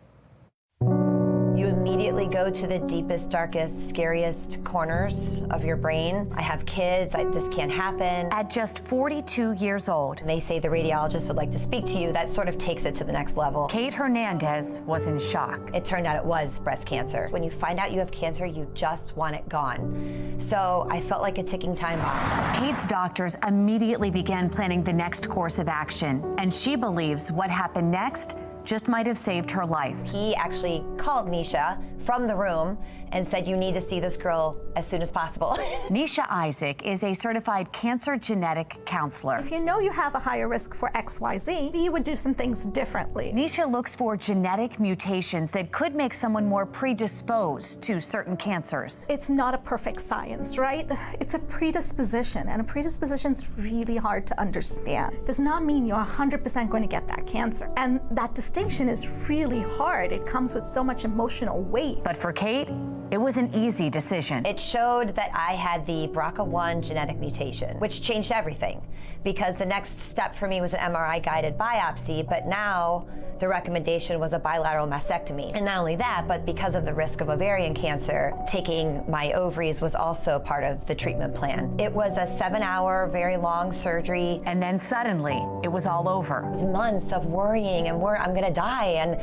You immediately go to the deepest, darkest, scariest corners of your brain. I have kids, this can't happen. At just 42 years old, They say the radiologist would like to speak to you. That sort of takes it to the next level. Kate Hernandez was in shock. It turned out it was breast cancer. When you find out you have cancer, you just want it gone. So I felt like a ticking time bomb. Kate's doctors immediately began planning the next course of action, and she believes what happened next just might have saved her life. He actually called Nisha from the room and said, you need to see this girl as soon as possible. Nisha Isaac is a certified cancer genetic counselor. If you know you have a higher risk for XYZ, you would do some things differently. Nisha looks for genetic mutations that could make someone more predisposed to certain cancers. It's not a perfect science, right? It's a predisposition, and a predisposition is really hard to understand. Does not mean you're 100% going to get that cancer. And that distinction is really hard. It comes with so much emotional weight. But for Kate, it was an easy decision. It showed that I had the BRCA1 genetic mutation, which changed everything, because the next step for me was an MRI-guided biopsy, but now the recommendation was a bilateral mastectomy. And not only that, but because of the risk of ovarian cancer, taking my ovaries was also part of the treatment plan. It was a 7-hour, very long surgery. And then suddenly, it was all over. It was months of worrying and I'm gonna die, and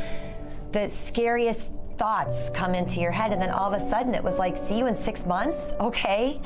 the scariest thoughts come into your head, and then all of a sudden it was like, see you in 6 months? Okay.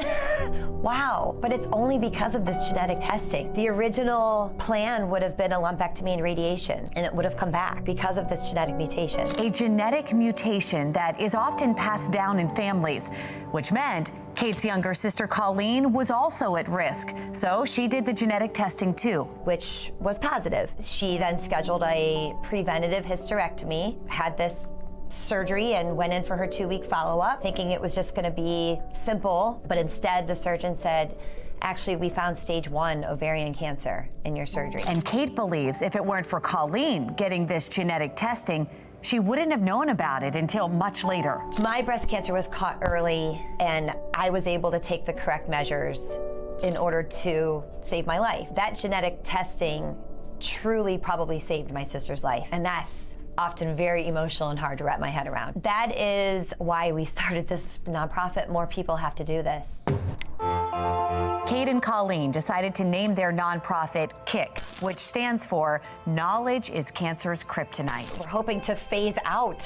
Wow. But it's only because of this genetic testing. The original plan would have been a lumpectomy and radiation, and it would have come back because of this genetic mutation. A genetic mutation that is often passed down in families, which meant Kate's younger sister Colleen was also at risk. So she did the genetic testing too, which was positive. She then scheduled a preventative hysterectomy, had this surgery, and went in for her 2-week follow-up, thinking it was just going to be simple. But instead, the surgeon said, actually, we found stage 1 ovarian cancer in your surgery. And Kate believes if it weren't for Colleen getting this genetic testing, she wouldn't have known about it until much later. My breast cancer was caught early, and I was able to take the correct measures in order to save my life. That genetic testing truly probably saved my sister's life, and that's often very emotional and hard to wrap my head around. That is why we started this nonprofit. More people have to do this. Kate and Colleen decided to name their nonprofit KICK, which stands for Knowledge is Cancer's Kryptonite. We're hoping to phase out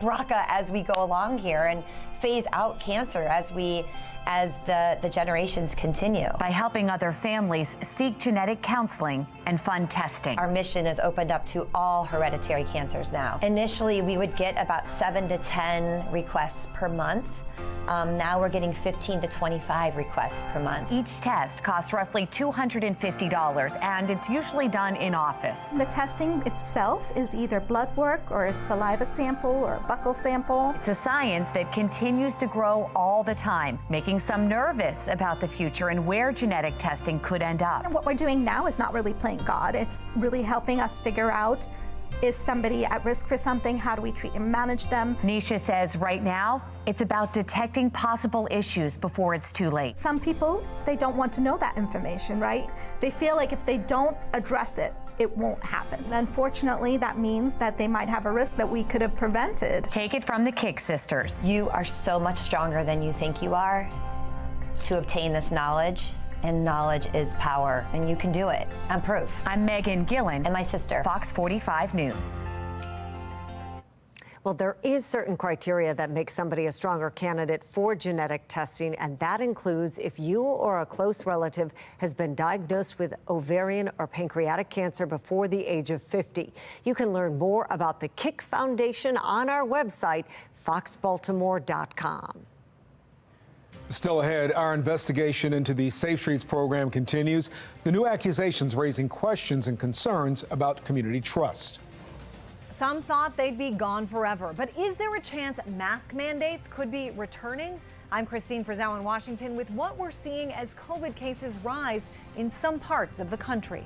BRCA as we go along here and phase out cancer as the generations continue. By helping other families seek genetic counseling and fund testing. Our mission is opened up to all hereditary cancers now. Initially, we would get about 7 to 10 requests per month. Now we're getting 15 to 25 requests per month. Each test costs roughly $250, and it's usually done in office. The testing itself is either blood work or a saliva sample or a buccal sample. It's a science that continues to grow all the time, making some nervous about the future and where genetic testing could end up. And what we're doing now is not really playing God. It's really helping us figure out, is somebody at risk for something? How do we treat and manage them? Nisha says right now, it's about detecting possible issues before it's too late. Some people, they don't want to know that information, right? They feel like if they don't address it, it won't happen. Unfortunately, that means that they might have a risk that we could have prevented. Take it from the KICK sisters. You are so much stronger than you think you are to obtain this knowledge. And knowledge is power, and you can do it. I'm proof. I'm Megan Gilland. And my sister. Fox 45 News. Well, there is certain criteria that make somebody a stronger candidate for genetic testing, and that includes if you or a close relative has been diagnosed with ovarian or pancreatic cancer before the age of 50. You can learn more about the KICK Foundation on our website, foxbaltimore.com. Still ahead, our investigation into the Safe Streets program continues. The new accusations raising questions and concerns about community trust. Some thought they'd be gone forever, but is there a chance mask mandates could be returning? I'm Christine Frizzell in Washington with what we're seeing as COVID cases rise in some parts of the country.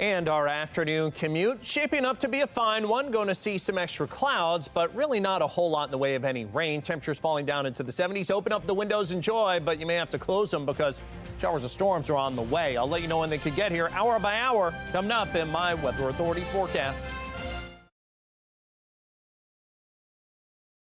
And our afternoon commute shaping up to be a fine one. Going to see some extra clouds, but really not a whole lot in the way of any rain. Temperatures falling down into the 70s. Open up the windows, enjoy, but you may have to close them because showers of storms are on the way. I'll let you know when they could get here hour by hour. Coming up in my Weather Authority forecast.